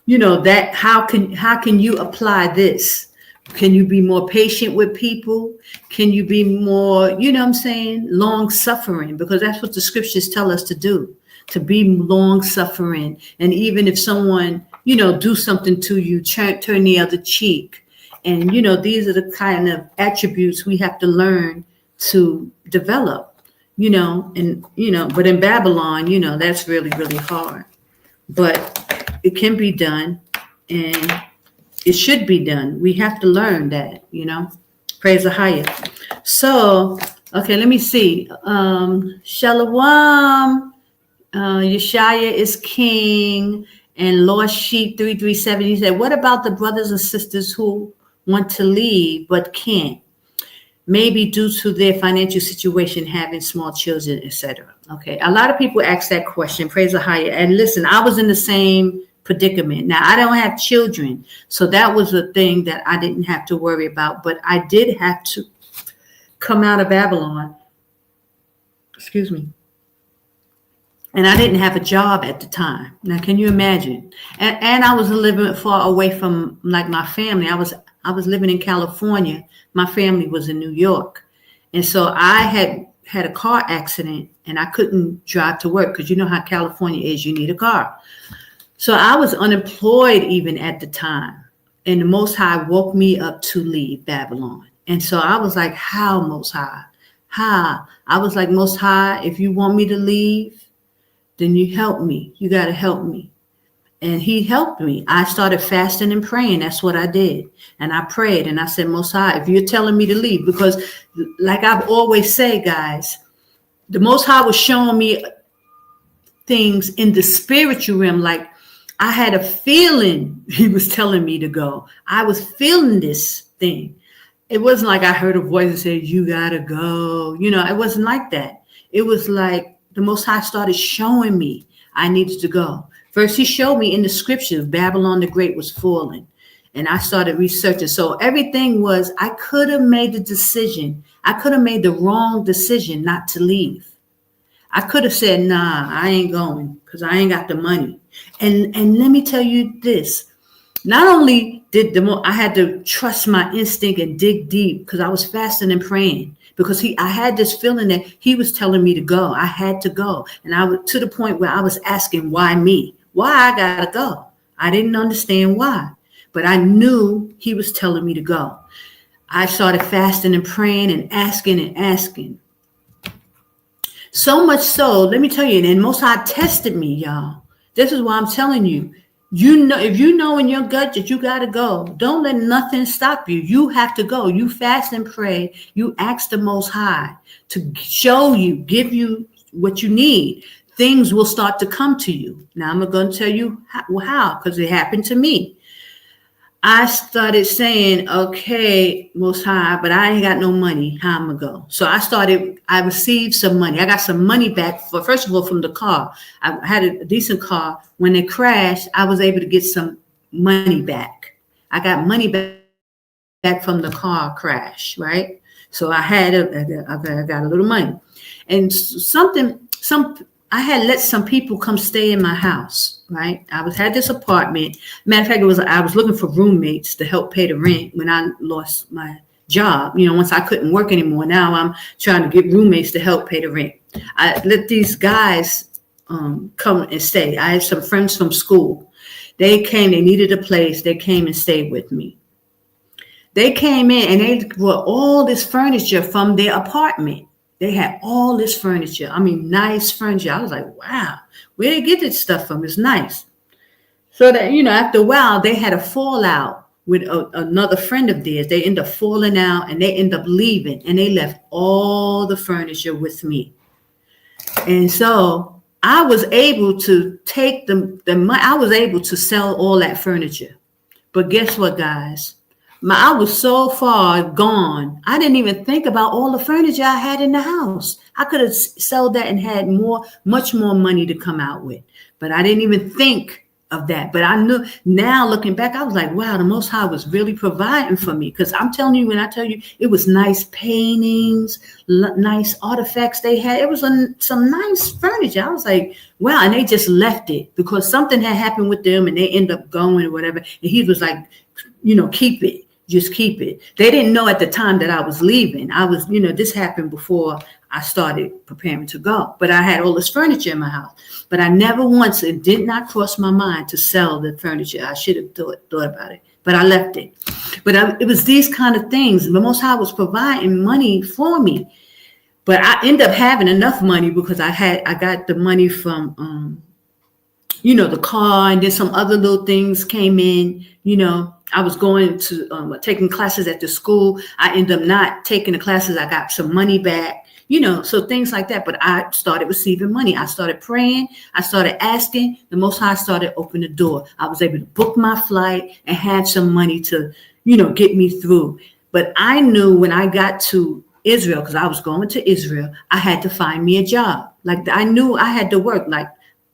that how can you apply this? Can you be more patient with people? Can you be more, long suffering? Because that's what the scriptures tell us to do, to be long suffering. And even if someone, do something to you, turn the other cheek. And, these are the kind of attributes we have to learn to develop, but in Babylon, that's really, really hard. But it can be done and it should be done. We have to learn that, Praise AHAYAH. So, okay, let me see. Shalom. Yashaya is king. And Lost Sheep 337, he said, what about the brothers and sisters who want to leave but can't? Maybe due to their financial situation, having small children, etc. Okay, a lot of people ask that question. Praise AHAYAH. And listen, I was in the same predicament. Now, I don't have children, so that was a thing that I didn't have to worry about. But I did have to come out of Babylon. Excuse me. And I didn't have a job at the time. Now, can you imagine? And I was living far away from my family. I was living in California. My family was in New York. And so I had a car accident and I couldn't drive to work because you know how California is. You need a car. So I was unemployed even at the time. And the Most High woke me up to leave Babylon. And so I was like, how, Most High? How? I was like, Most High, if you want me to leave, then you help me. You got to help me. And he helped me. I started fasting and praying. That's what I did. And I prayed and I said, Most High, if you're telling me to leave, because like I've always said, guys, the Most High was showing me things in the spiritual realm. Like I had a feeling he was telling me to go. I was feeling this thing. It wasn't like I heard a voice and said, you got to go. It wasn't like that. It was like, the Most High started showing me I needed to go. First, he showed me in the scriptures, Babylon the Great was falling. And I started researching. So everything was, I could have made the decision. I could have made the wrong decision not to leave. I could have said, nah, I ain't going because I ain't got the money. And let me tell you this. Not only did I had to trust my instinct and dig deep because I was fasting and praying because I had this feeling that he was telling me to go. I had to go. And I was to the point where I was asking, why me? Why I gotta go? I didn't understand why, but I knew he was telling me to go. I started fasting and praying and asking. So much so, let me tell you, and Most High tested me, y'all. This is why I'm telling you. You know, if you know in your gut that you got to go, don't let nothing stop you. You have to go. You fast and pray. You ask the Most High to show you, give you what you need. Things will start to come to you. Now, I'm going to tell you how, because it happened to me. I started saying, okay, Most High, but I ain't got no money. How I'm going to go? So I received some money. I got some money back, first of all, from the car. I had a decent car. When it crashed, I was able to get some money back. I got money back from the car crash, right? So I got a little money. And I had let some people come stay in my house, right? I had this apartment. Matter of fact, I was looking for roommates to help pay the rent when I lost my job. Once I couldn't work anymore, now I'm trying to get roommates to help pay the rent. I let these guys come and stay. I had some friends from school. They came, they needed a place. They came and stayed with me. They came in and they brought all this furniture from their apartment. They had all this furniture. I mean, nice furniture. I was like, wow, where they get this stuff from? It's nice. So that, after a while, they had a fallout with another friend of theirs. They ended up falling out and they ended up leaving. And they left all the furniture with me. And so I was able to take the money. I was able to sell all that furniture. But guess what, guys? I was so far gone. I didn't even think about all the furniture I had in the house. I could have sold that and had much more money to come out with. But I didn't even think of that. But I knew now looking back, I was like, wow, the Most High was really providing for me. Because I'm telling you, when I tell you, it was nice paintings, nice artifacts they had. It was some nice furniture. I was like, wow. And they just left it because something had happened with them and they end up going or whatever. And he was like, keep it. Just keep it. They didn't know at the time that I was leaving. I was, this happened before I started preparing to go. But I had all this furniture in my house. But I never once, it did not cross my mind to sell the furniture. I should have thought about it. But I left it. But it was these kind of things. The Most High was providing money for me. But I ended up having enough money because I got the money from, the car, and then some other little things came in, I was going to taking classes at the school. I ended up not taking the classes. I got some money back, so things like that. But I started receiving money. I started praying. I started asking. The Most High started opening the door. I was able to book my flight and had some money to, get me through. But I knew when I got to Israel, because I was going to Israel, I had to find me a job. Like I knew I had to work. Like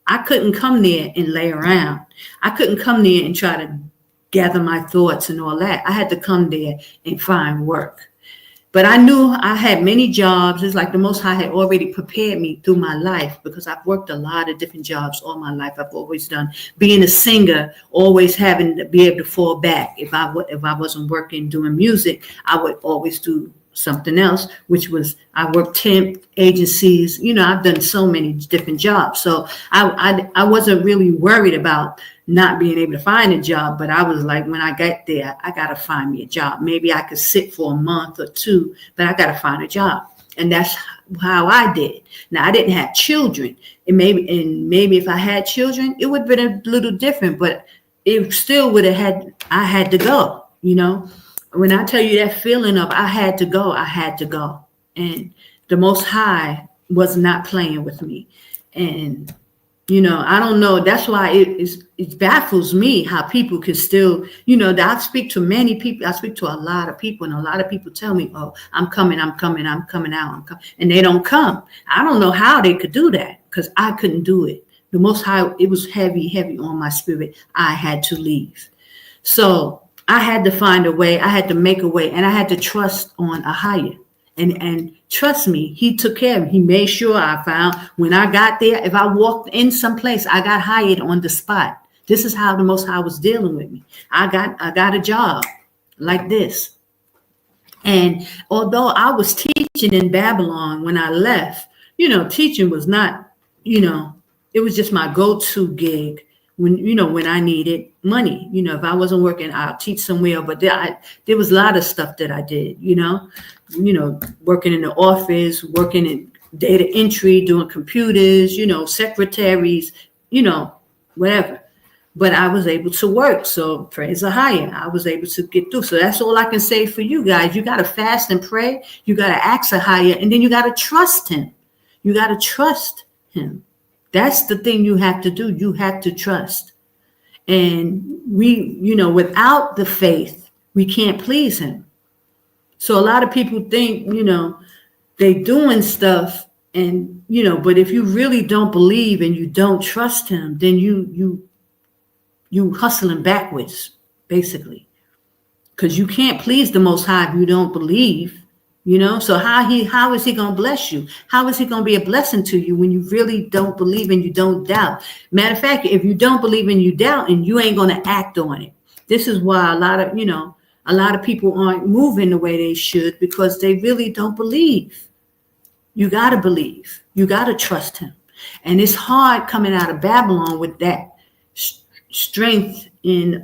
I couldn't come there and lay around. I couldn't come there and try to gather my thoughts and all that. I had to come there and find work. But I knew I had many jobs. It's like the Most High had already prepared me through my life because I've worked a lot of different jobs all my life. I've always done being a singer, always having to be able to fall back. If I wasn't working doing music, I would always do something else, which was I worked temp agencies. I've done so many different jobs. So I wasn't really worried about not being able to find a job, but I was like, when I got there, I got to find me a job. Maybe I could sit for a month or two, but I got to find a job. And that's how I did. Now I didn't have children, and maybe if I had children, it would have been a little different, but it still would have I had to go, When I tell you that feeling of I had to go, I had to go. And the Most High was not playing with me. And I don't know. That's why it baffles me how people can still, I speak to many people. I speak to a lot of people, and a lot of people tell me, "Oh, I'm coming out, and they don't come." I don't know how they could do that, because I couldn't do it. The Most High, it was heavy on my spirit. I had to leave, so I had to find a way. I had to make a way, and I had to trust on AHAYAH. And trust me, he took care of me. He made sure I found, when I got there, if I walked in someplace, I got hired on the spot. This is how the Most High was dealing with me. I got a job like this. And although I was teaching in Babylon when I left, teaching was not, it was just my go-to gig when I needed money. If I wasn't working, I'll teach somewhere. But there was a lot of stuff that I did, working in the office, working in data entry, doing computers, secretaries, whatever. But I was able to work. So praise AHAYAH. I was able to get through. So that's all I can say for you guys. You got to fast and pray. You got to ask AHAYAH, and then you got to trust him. You got to trust him. That's the thing you have to do. You have to trust. And we, without the faith, we can't please him. So a lot of people think, they doing stuff, and, but if you really don't believe and you don't trust him, then you hustling backwards, basically, because you can't please the Most High if you don't believe. So how is he going to bless you? How is he going to be a blessing to you when you really don't believe and you don't doubt? Matter of fact, if you don't believe and you doubt, and you ain't going to act on it. This is why a lot of people aren't moving the way they should, because they really don't believe. You got to believe. You got to trust him. And it's hard coming out of Babylon with that strength in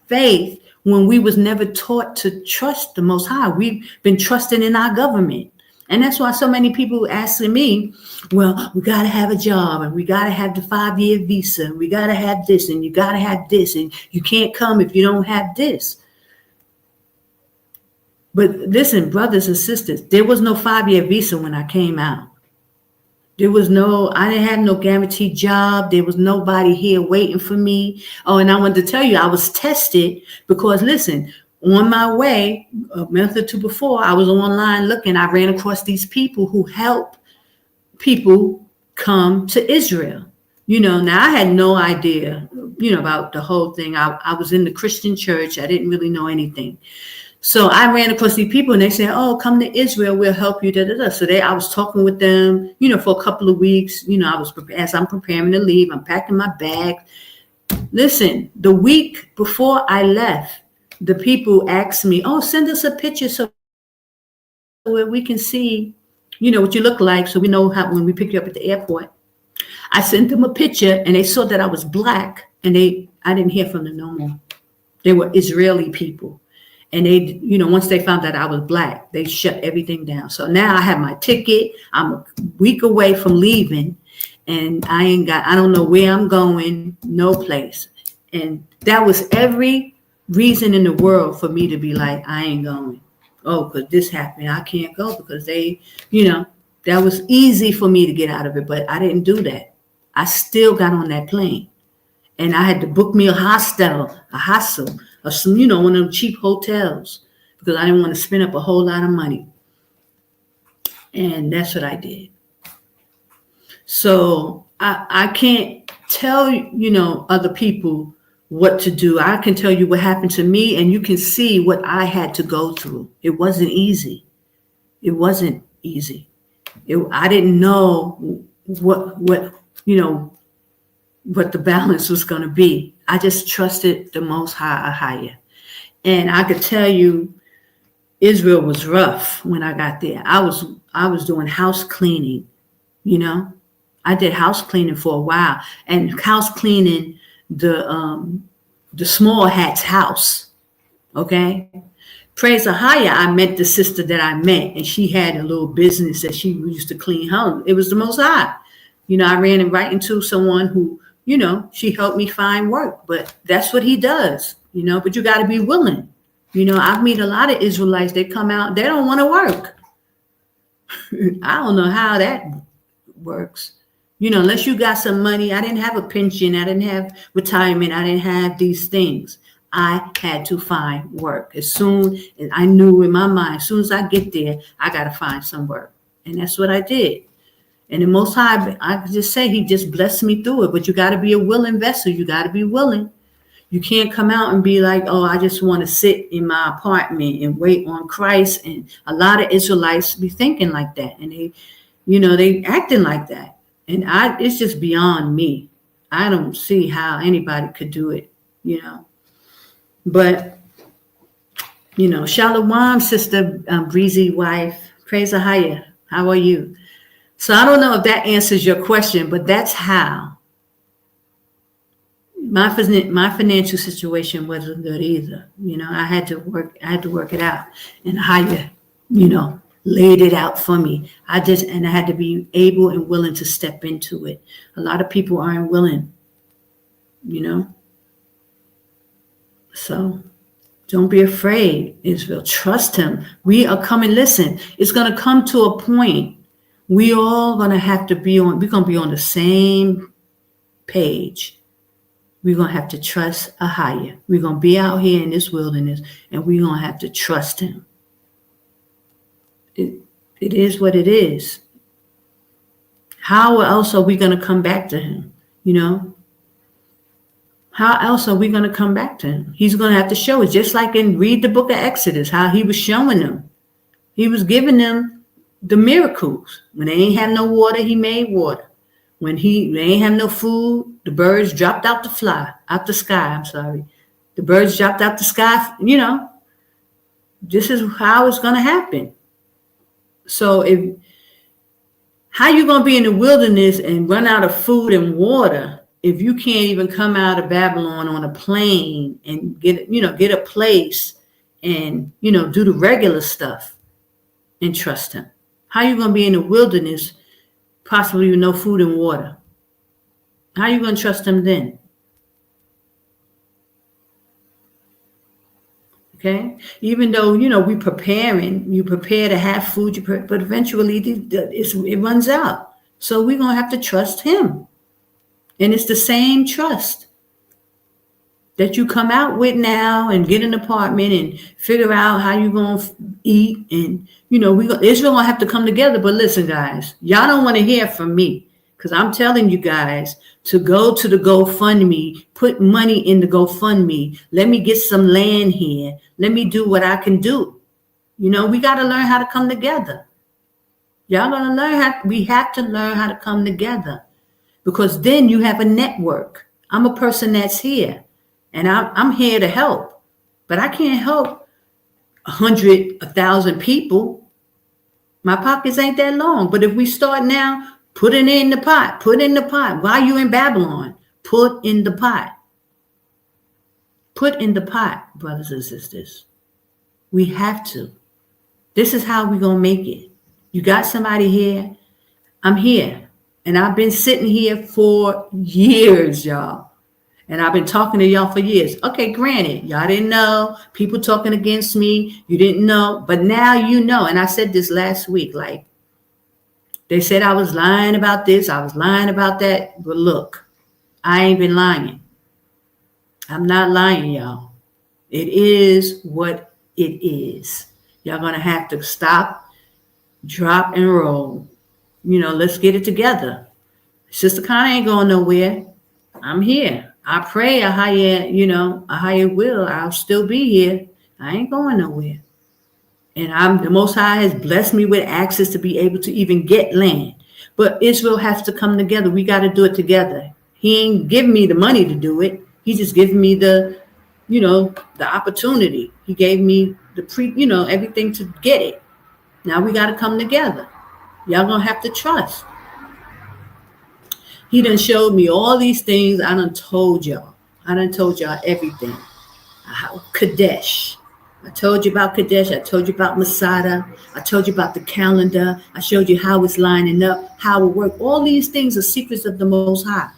faith, when we was never taught to trust the Most High. We've been trusting in our government. And that's why so many people asking me, well, we got to have a job, and we got to have the 5-year visa, and we got to have this, and you got to have this, and you can't come if you don't have this. But listen, brothers and sisters, there was no 5-year visa when I came out. I didn't have no guaranteed job. There was nobody here waiting for me. Oh, and I wanted to tell you, I was tested because, listen, on my way, a month or two before, I was online looking. I ran across these people who help people come to Israel. Now I had no idea, about the whole thing. I was in the Christian church. I didn't really know anything. So I ran across these people, and they said, "Oh, come to Israel. We'll help you." So I was talking with them, for a couple of weeks. As I'm preparing to leave, I'm packing my bag. Listen, the week before I left, the people asked me, "Oh, send us a picture so where we can see, what you look like, so we know how when we pick you up at the airport." I sent them a picture, and they saw that I was black, and I didn't hear from them no more. They were Israeli people. And they, once they found that I was black, they shut everything down. So now I have my ticket. I'm a week away from leaving, and I don't know where I'm going, no place. And that was every reason in the world for me to be like, I ain't going. Oh, because this happened. I can't go because they, that was easy for me to get out of it. But I didn't do that. I still got on that plane. And I had to book me a hostel, or some, one of them cheap hotels, because I didn't want to spend up a whole lot of money. And that's what I did. So I can't tell, other people what to do. I can tell you what happened to me, and you can see what I had to go through. It wasn't easy. I didn't know what the balance was going to be. I just trusted the Most High AHAYAH. And I could tell you, Israel was rough when I got there. I was doing house cleaning, I did house cleaning for a while, and house cleaning the small hat's house. Okay. Praise AHAYAH. I met the sister that I met, and she had a little business that she used to clean home. It was the Most High. I ran right into someone who, she helped me find work, but that's what he does, but you got to be willing. I've met a lot of Israelites. They come out, they don't want to work. I don't know how that works. Unless you got some money. I didn't have a pension. I didn't have retirement. I didn't have these things. I had to find work. As soon as I knew in my mind, as soon as I get there, I got to find some work. And that's what I did. And the Most High, I could just say, he just blessed me through it. But you got to be a willing vessel. You got to be willing. You can't come out and be like, oh, I just want to sit in my apartment and wait on Christ. And a lot of Israelites be thinking like that. And they acting like that. And it's just beyond me. I don't see how anybody could do it, But, Shalom, Sister Breezy wife. Praise AHAYAH. How are you? So I don't know if that answers your question, but that's how. My financial situation wasn't good either. I had to work it out. And AHAYAH, laid it out for me. I had to be able and willing to step into it. A lot of people aren't willing, So don't be afraid, Israel. Trust him. We are coming. Listen, it's going to come to a point. We all going to have to be on. We're going to be on the same page. We're going to have to trust AHAYAH. We're going to be out here in this wilderness, and we're going to have to trust him. It is what it is. How else are we going to come back to him? How else are we going to come back to him? He's going to have to show us, just like read the book of Exodus, how he was showing them. He was giving them the miracles. When they ain't have no water, he made water. When they ain't have no food, the birds dropped out the sky. The birds dropped out the sky. This is how it's going to happen. So how you going to be in the wilderness and run out of food and water if you can't even come out of Babylon on a plane and get a place and, do the regular stuff and trust him? How you going to be in the wilderness, possibly with no food and water? How you going to trust him then? Okay? Even though, you prepare to have food, but eventually it runs out. So we're going to have to trust him. And it's the same trust that you come out with now and get an apartment and figure out how you're going to eat. And, Israel going to have to come together. But listen, guys, y'all don't want to hear from me, because I'm telling you guys to go to the GoFundMe, put money in the GoFundMe. Let me get some land here. Let me do what I can do. We got to learn how to come together. Y'all going to we have to learn how to come together, because then you have a network. I'm a person that's here, and I'm here to help, but I can't help 100, 1,000 people. My pockets ain't that long. But if we start now, put it in the pot. Put in the pot. While you in Babylon, put in the pot. Put in the pot, brothers and sisters. We have to. This is how we're going to make it. You got somebody here. I'm here. And I've been sitting here for years, y'all. And I've been talking to y'all for years. Okay, granted, y'all didn't know. People talking against me. You didn't know. But now you know. And I said this last week. Like, they said I was lying about this. I was lying about that. But look, I ain't been lying. I'm not lying, y'all. It is what it is. Y'all going to have to stop, drop, and roll. Let's get it together. Sister Connie ain't going nowhere. I'm here. I pray AHAYAH, AHAYAH will. I'll still be here. I ain't going nowhere. And the Most High has blessed me with access to be able to even get land. But Israel has to come together. We got to do it together. He ain't giving me the money to do it. He just giving me the opportunity. He gave me everything to get it. Now we got to come together. Y'all going to have to trust. He done showed me all these things. I done told y'all. Everything. KADESH. I told you about KADESH. I told you about Masada. I told you about the calendar. I showed you how it's lining up, how it works. All these things are secrets of the Most High.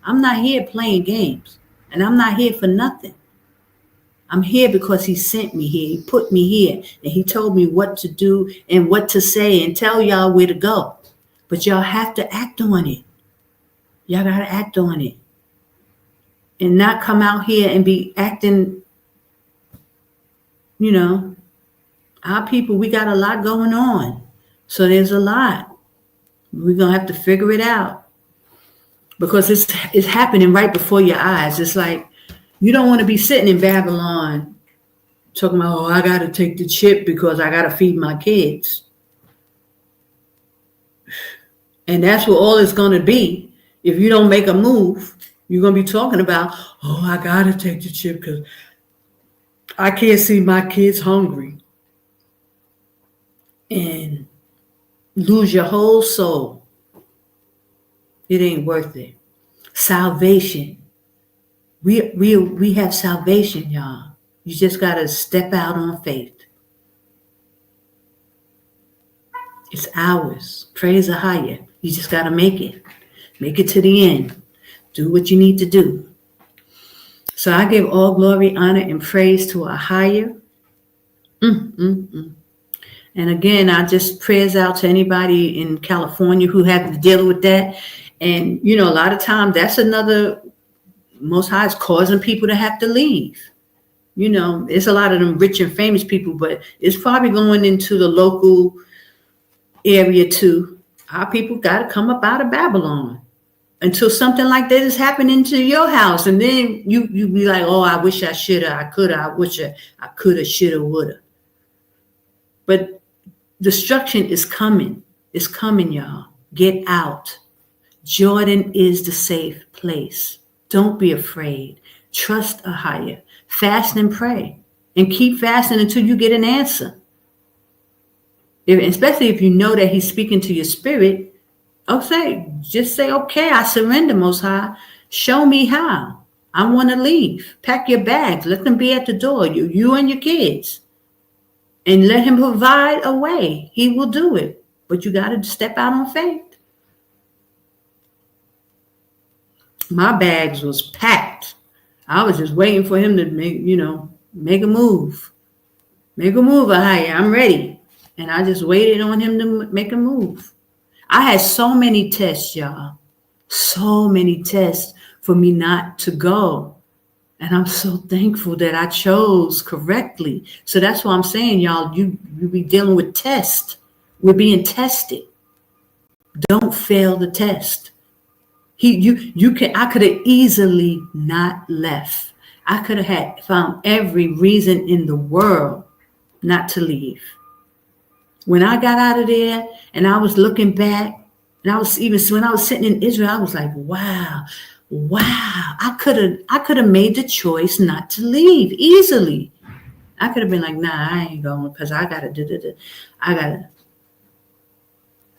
I'm not here playing games. And I'm not here for nothing. I'm here because he sent me here. He put me here. And he told me what to do and what to say and tell y'all where to go. But y'all have to act on it. Y'all got to act on it. And not come out here and be acting, our people, we got a lot going on. So there's a lot. We're going to have to figure it out. Because it's happening right before your eyes. It's like, you don't want to be sitting in Babylon talking about, I got to take the chip because I got to feed my kids. And that's what all it's going to be. If you don't make a move, you're going to be talking about, I got to take the chip because I can't see my kids hungry. And lose your whole soul. It ain't worth it. Salvation. We have salvation, y'all. You just got to step out on faith. It's ours. Praise AHAYAH. You just got to make it. Make it to the end. Do what you need to do. So I give all glory, honor, and praise to AHAYAH. And again, I just prayers out to anybody in California who have to deal with that. And, a lot of times that's another, Most High is causing people to have to leave. It's a lot of them rich and famous people, but it's probably going into the local area too. Our people got to come up out of Babylon until something like that is happening to your house. And then you be like, I wish I should have, I could have, I wish I could have, should have, would have. But destruction is coming. It's coming, y'all. Get out. Jordan is the safe place. Don't be afraid. Trust AHAYAH. Fast and pray. And keep fasting until you get an answer. Especially if you know that he's speaking to your spirit. Just say, okay, I surrender, Most High. Show me how. I want to leave. Pack your bags. Let them be at the door. You and your kids. And let him provide a way. He will do it. But you got to step out on faith. My bags was packed. I was just waiting for him to make a move. Make a move, AHAYAH. I'm ready. And I just waited on him to make a move. I had so many tests, y'all. So many tests for me not to go. And I'm so thankful that I chose correctly. So that's why I'm saying, y'all, you be dealing with tests. We're being tested. Don't fail the test. I could have easily not left. I could have found every reason in the world not to leave. When I got out of there and I was looking back, and when I was sitting in Israel, I was like, wow, I could have made the choice not to leave easily. I could have been like, nah, I ain't going because I gotta do.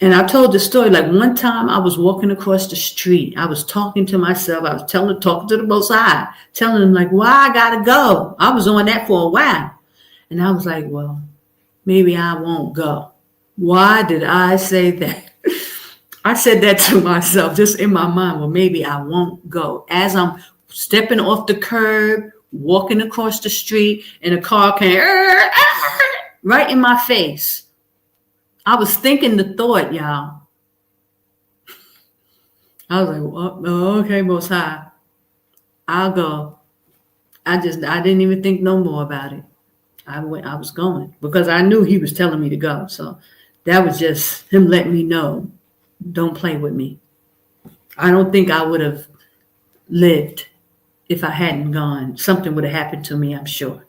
And I told the story, like one time I was walking across the street. I was talking to myself. I was talking to the Most High, telling him like, why I gotta go. I was on that for a while. And I was like, well, maybe I won't go. Why did I say that? I said that to myself just in my mind. Well, maybe I won't go. As I'm stepping off the curb, walking across the street, and a car came right in my face. I was thinking the thought, y'all. I was like, okay, Most High, I'll go. I didn't even think no more about it. I was going because I knew he was telling me to go. So that was just him letting me know, don't play with me. I don't think I would have lived if I hadn't gone. Something would have happened to me, I'm sure.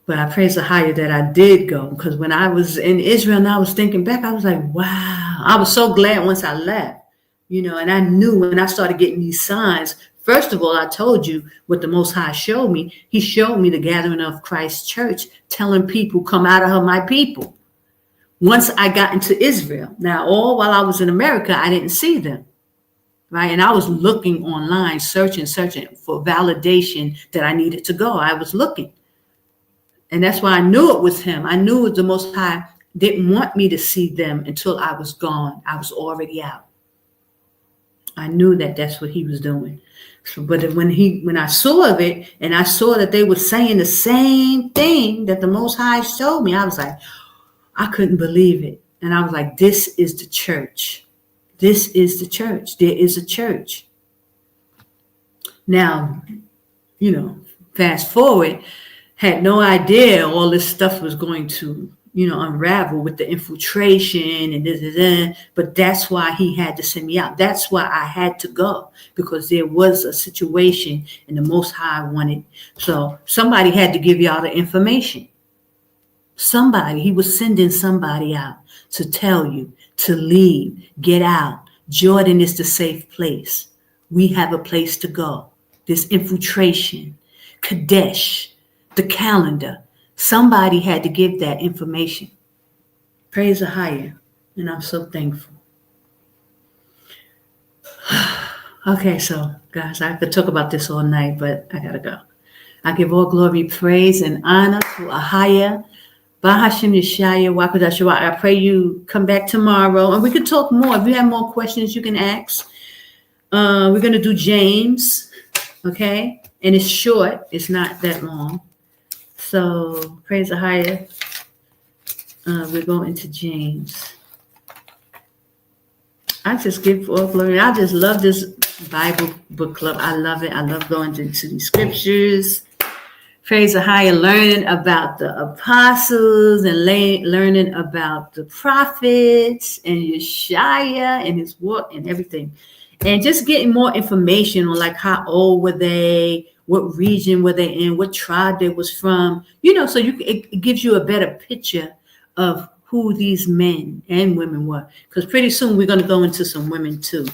But I praise AHAYAH that I did go, because when I was in Israel and I was thinking back, I was like, wow. I was so glad once I left, and I knew when I started getting these signs. First of all, I told you what the Most High showed me. He showed me the gathering of Christ Church, telling people, come out of her, my people. Once I got into Israel. Now, all while I was in America, I didn't see them. Right. And I was looking online, searching for validation that I needed to go. I was looking. And that's why I knew it was him. I knew the Most High didn't want me to see them until I was gone. I was already out. I knew that that's what he was doing. So, but when I saw of it and I saw that they were saying the same thing that the Most High showed me, I was like, I couldn't believe it. And I was like, this is the church. This is the church. There is a church. Now, fast forward, had no idea all this stuff was going to, unravel with the infiltration and this, but that's why he had to send me out. That's why I had to go, because there was a situation and the Most High wanted. So somebody had to give y'all the information. He was sending somebody out to tell you to leave, get out. Jordan is the safe place. We have a place to go. This infiltration, KADESH, the calendar. Somebody had to give that information. Praise AHAYAH. And I'm so thankful. Okay, so guys, I could talk about this all night, but I gotta go. I give all glory, praise, and honor to AHAYAH. Bahashim Yashaya, Qadash. I pray you come back tomorrow and we can talk more. If you have more questions, you can ask. We're going to do James, okay? And it's short. It's not that long. So, praise AHAYAH. We're going to James. I just give all glory. I just love this Bible book club. I love it. I love going into these scriptures. Praise AHAYAH, learning about the apostles and learning about the prophets and Yashaya and his work and everything. And just getting more information on like how old were they, what region were they in, what tribe they was from, so it gives you a better picture of who these men and women were. Because pretty soon we're going to go into some women too.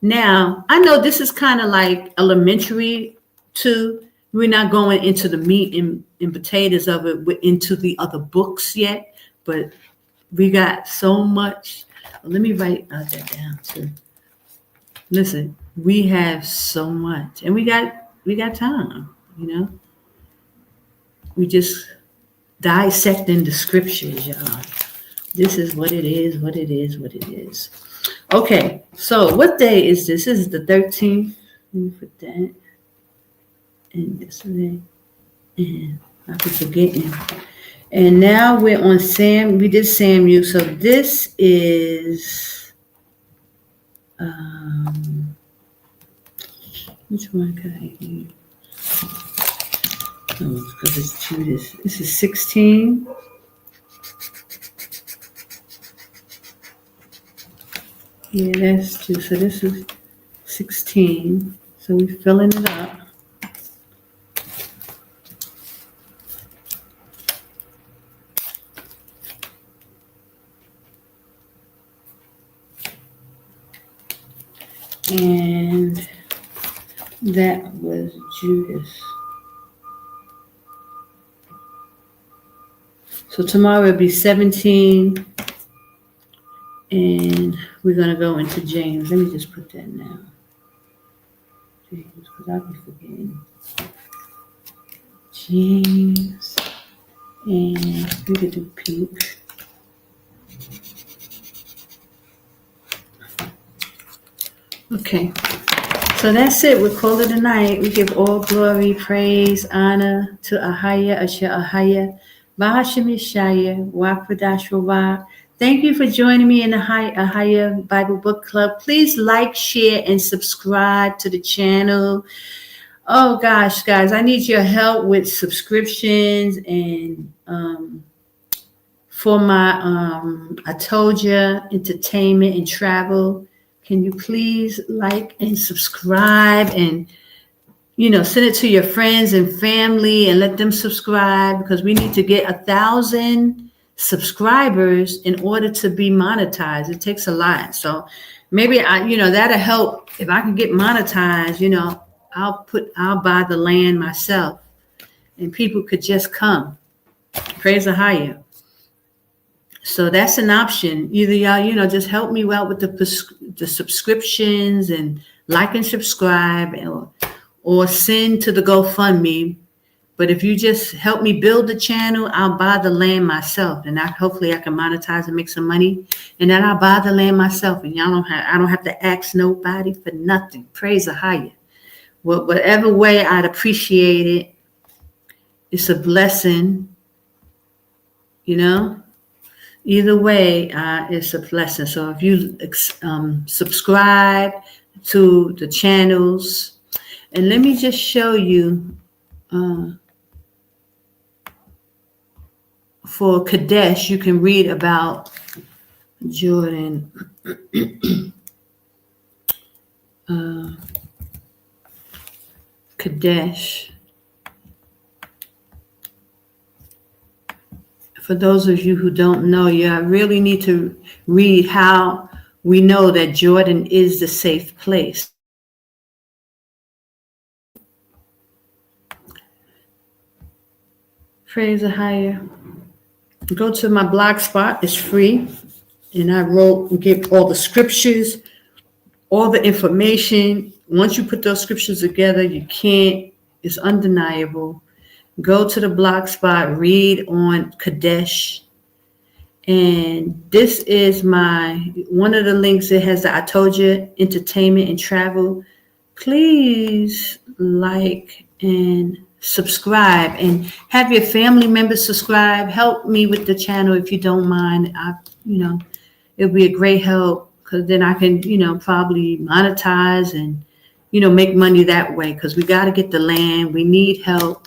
Now, I know this is kind of like elementary too. We're not going into the meat and potatoes of it, into the other books yet, but we got so much. Let me write that down too. Listen, we have so much, and we got time. We just dissecting the scriptures, y'all. This is what it is. What it is. What it is. Okay, so what day is this? This is the 13th. Let me put that. And yesterday, and I keep forgetting. And now we're on Sam. We did Samuel. So this is which one could I use? Oh, because it's Judas. This is 16. Yeah, that's Judas. So this is 16. So we're filling it up. And that was Judas. So tomorrow will be 17. And we're going to go into James. Let me just put that now. James, because I'll be forgetting. James. And we could do pink. Okay, so that's it. We'll call it a night. We give all glory, praise, honor to AHAYAH, Asher AHAYAH, Bahashim Yashaya, Qadash Rawach. Thank you for joining me in the AHAYAH Bible Book Club. Please like, share, and subscribe to the channel. Oh gosh, guys, I need your help with subscriptions and for my itojatravel entertainment and travel. Can you please like and subscribe and, send it to your friends and family and let them subscribe, because we need to get 1,000 subscribers in order to be monetized. It takes a lot. So maybe that'll help. If I can get monetized, I'll buy the land myself and people could just come. Praise AHAYAH. So that's an option. Either y'all, just help me out with the subscriptions and like and subscribe, or send to the GoFundMe. But if you just help me build the channel, I'll buy the land myself, and hopefully I can monetize and make some money. And then I'll buy the land myself, and I don't have to ask nobody for nothing. Praise AHAYAH. Whatever way, I'd appreciate it. It's a blessing, Either way, it's a blessing. So if you subscribe to the channels, and let me just show you for KADESH, you can read about Jordan. KADESH. For those of you who don't know, I really need to read how we know that Jordan is the safe place. Praise AHAYAH. Go to my blog spot. It's free. And I wrote and give all the scriptures, all the information. Once you put those scriptures together, it's undeniable. Go to the blog spot, read on KADESH. And this is one of the links that has the itojatravel, entertainment and travel. Please like and subscribe and have your family members subscribe. Help me with the channel if you don't mind. It'll be a great help, because then I can, probably monetize and, make money that way, because we got to get the land. We need help.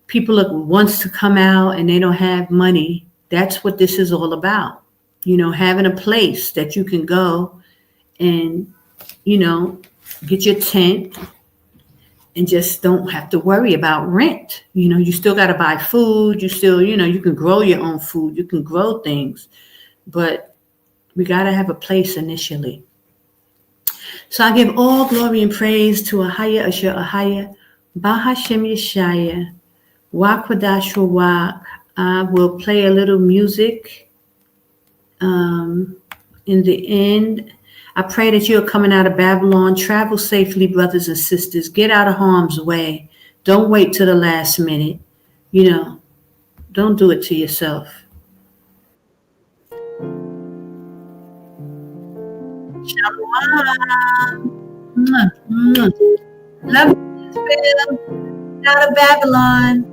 People that wants to come out and they don't have money. That's what this is all about. Having a place that you can go and, get your tent and just don't have to worry about rent. You still got to buy food. You still, you can grow your own food. You can grow things, but we got to have a place initially. So I give all glory and praise to AHAYAH Asher AHAYAH, Bahashem Yashaya, Qadash Rawach. I will play a little music in the end. I pray that you're coming out of Babylon. Travel safely, brothers and sisters. Get out of harm's way. Don't wait till the last minute. Don't do it to yourself. Shalom. Love you, Israel. Get out of Babylon.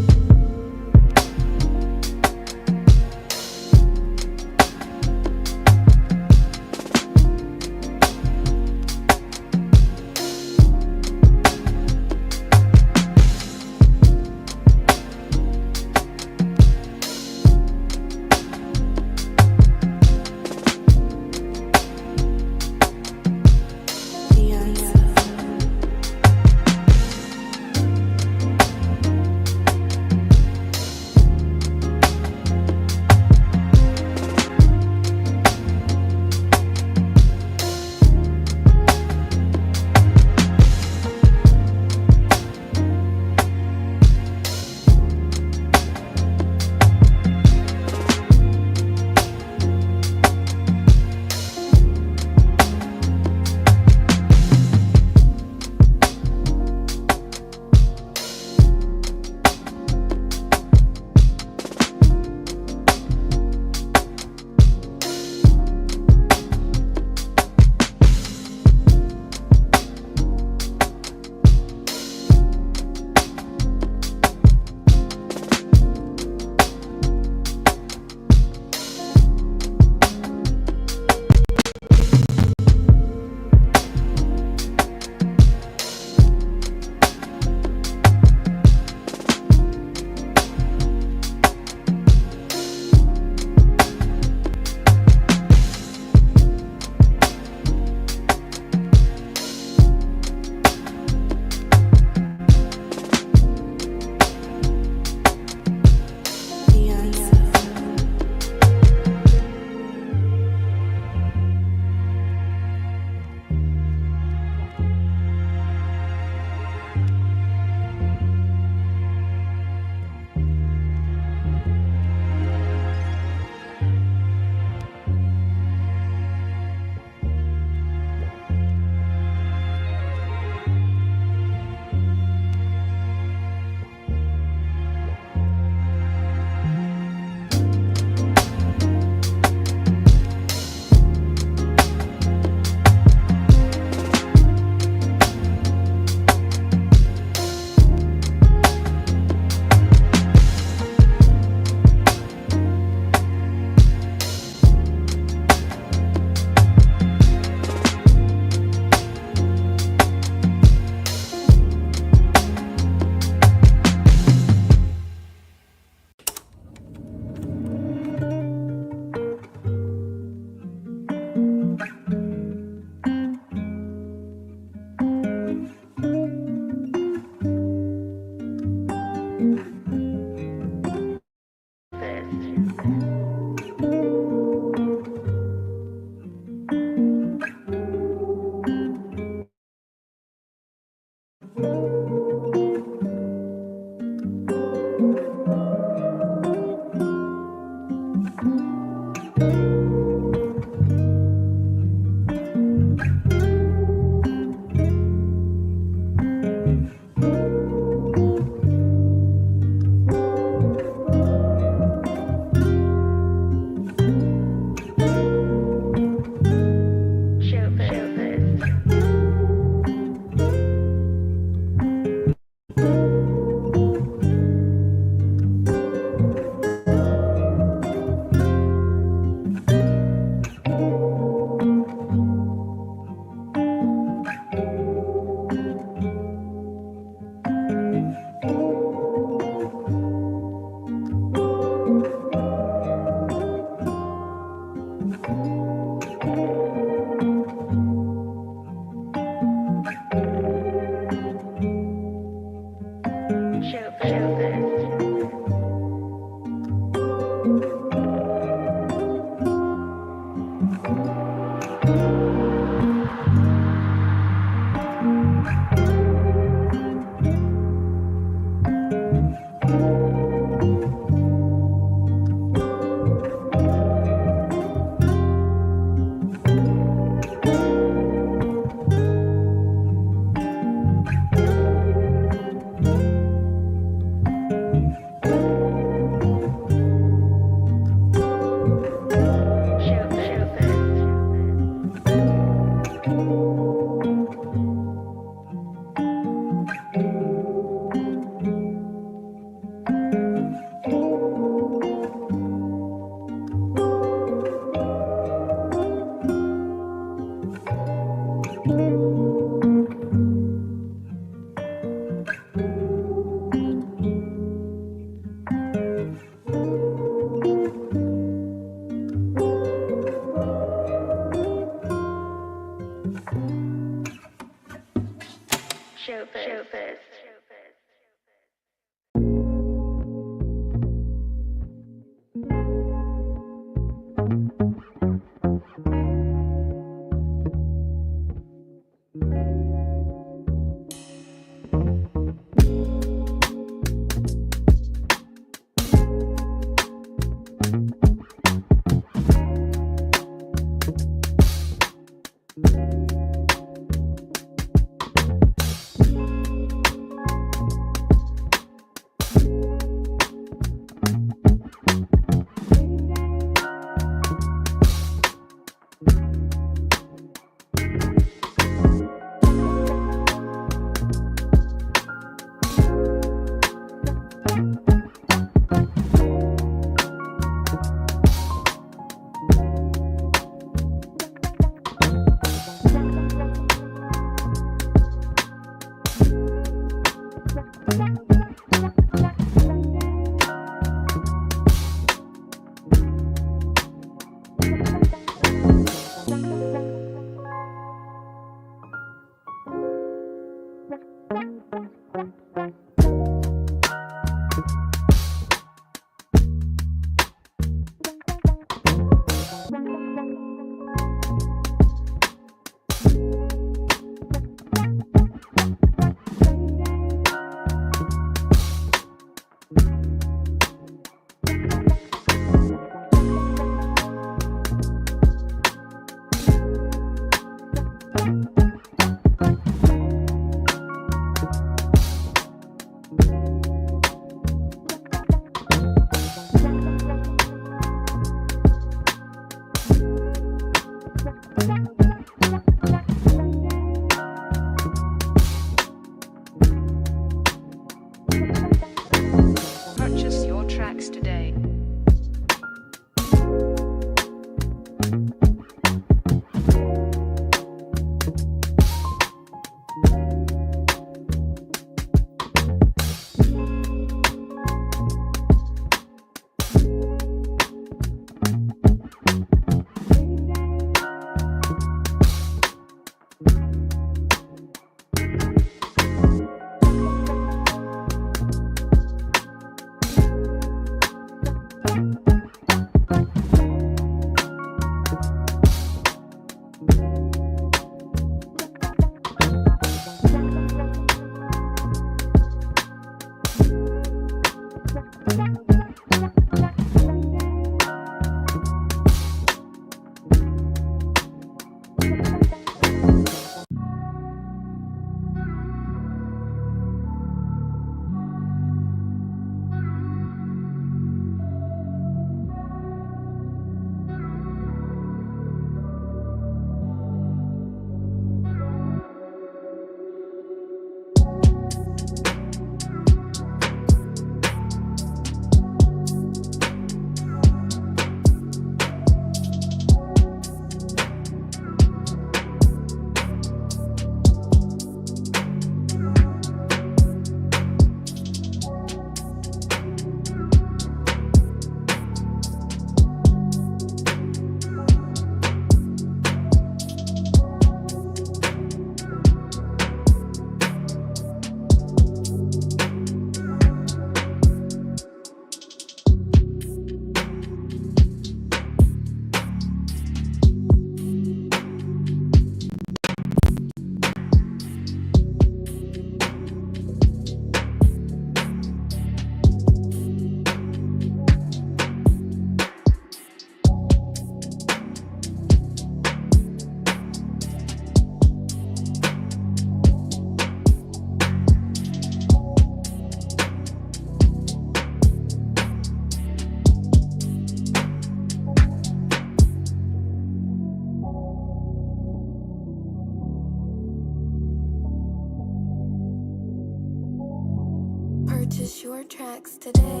Purchase your tracks today.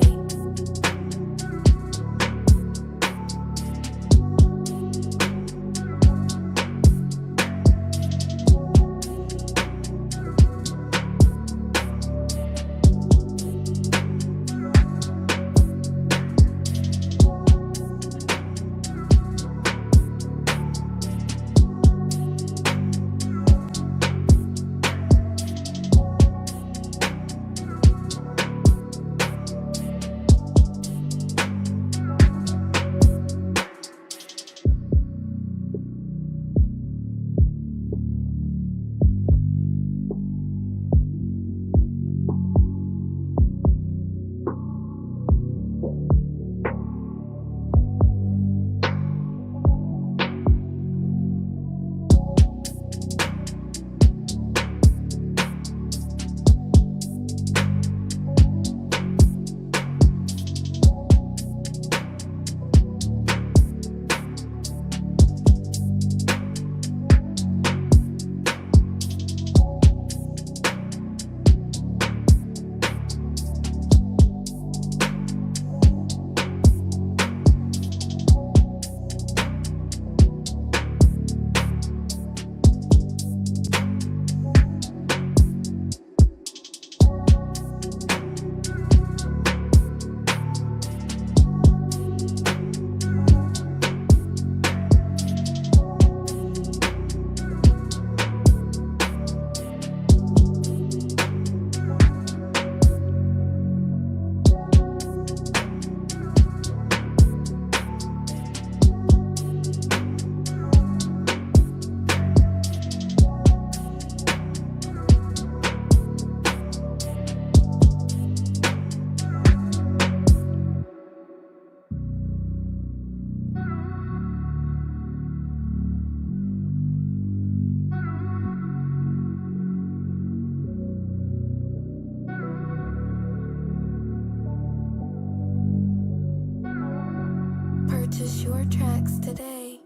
Purchase your tracks today.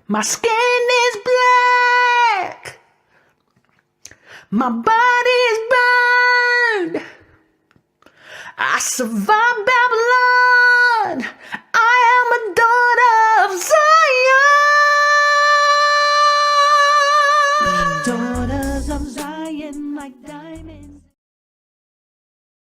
My skin is black. My body is burned. I survived Babylon. I am a daughter of Zion. Daughters of Zion like diamonds.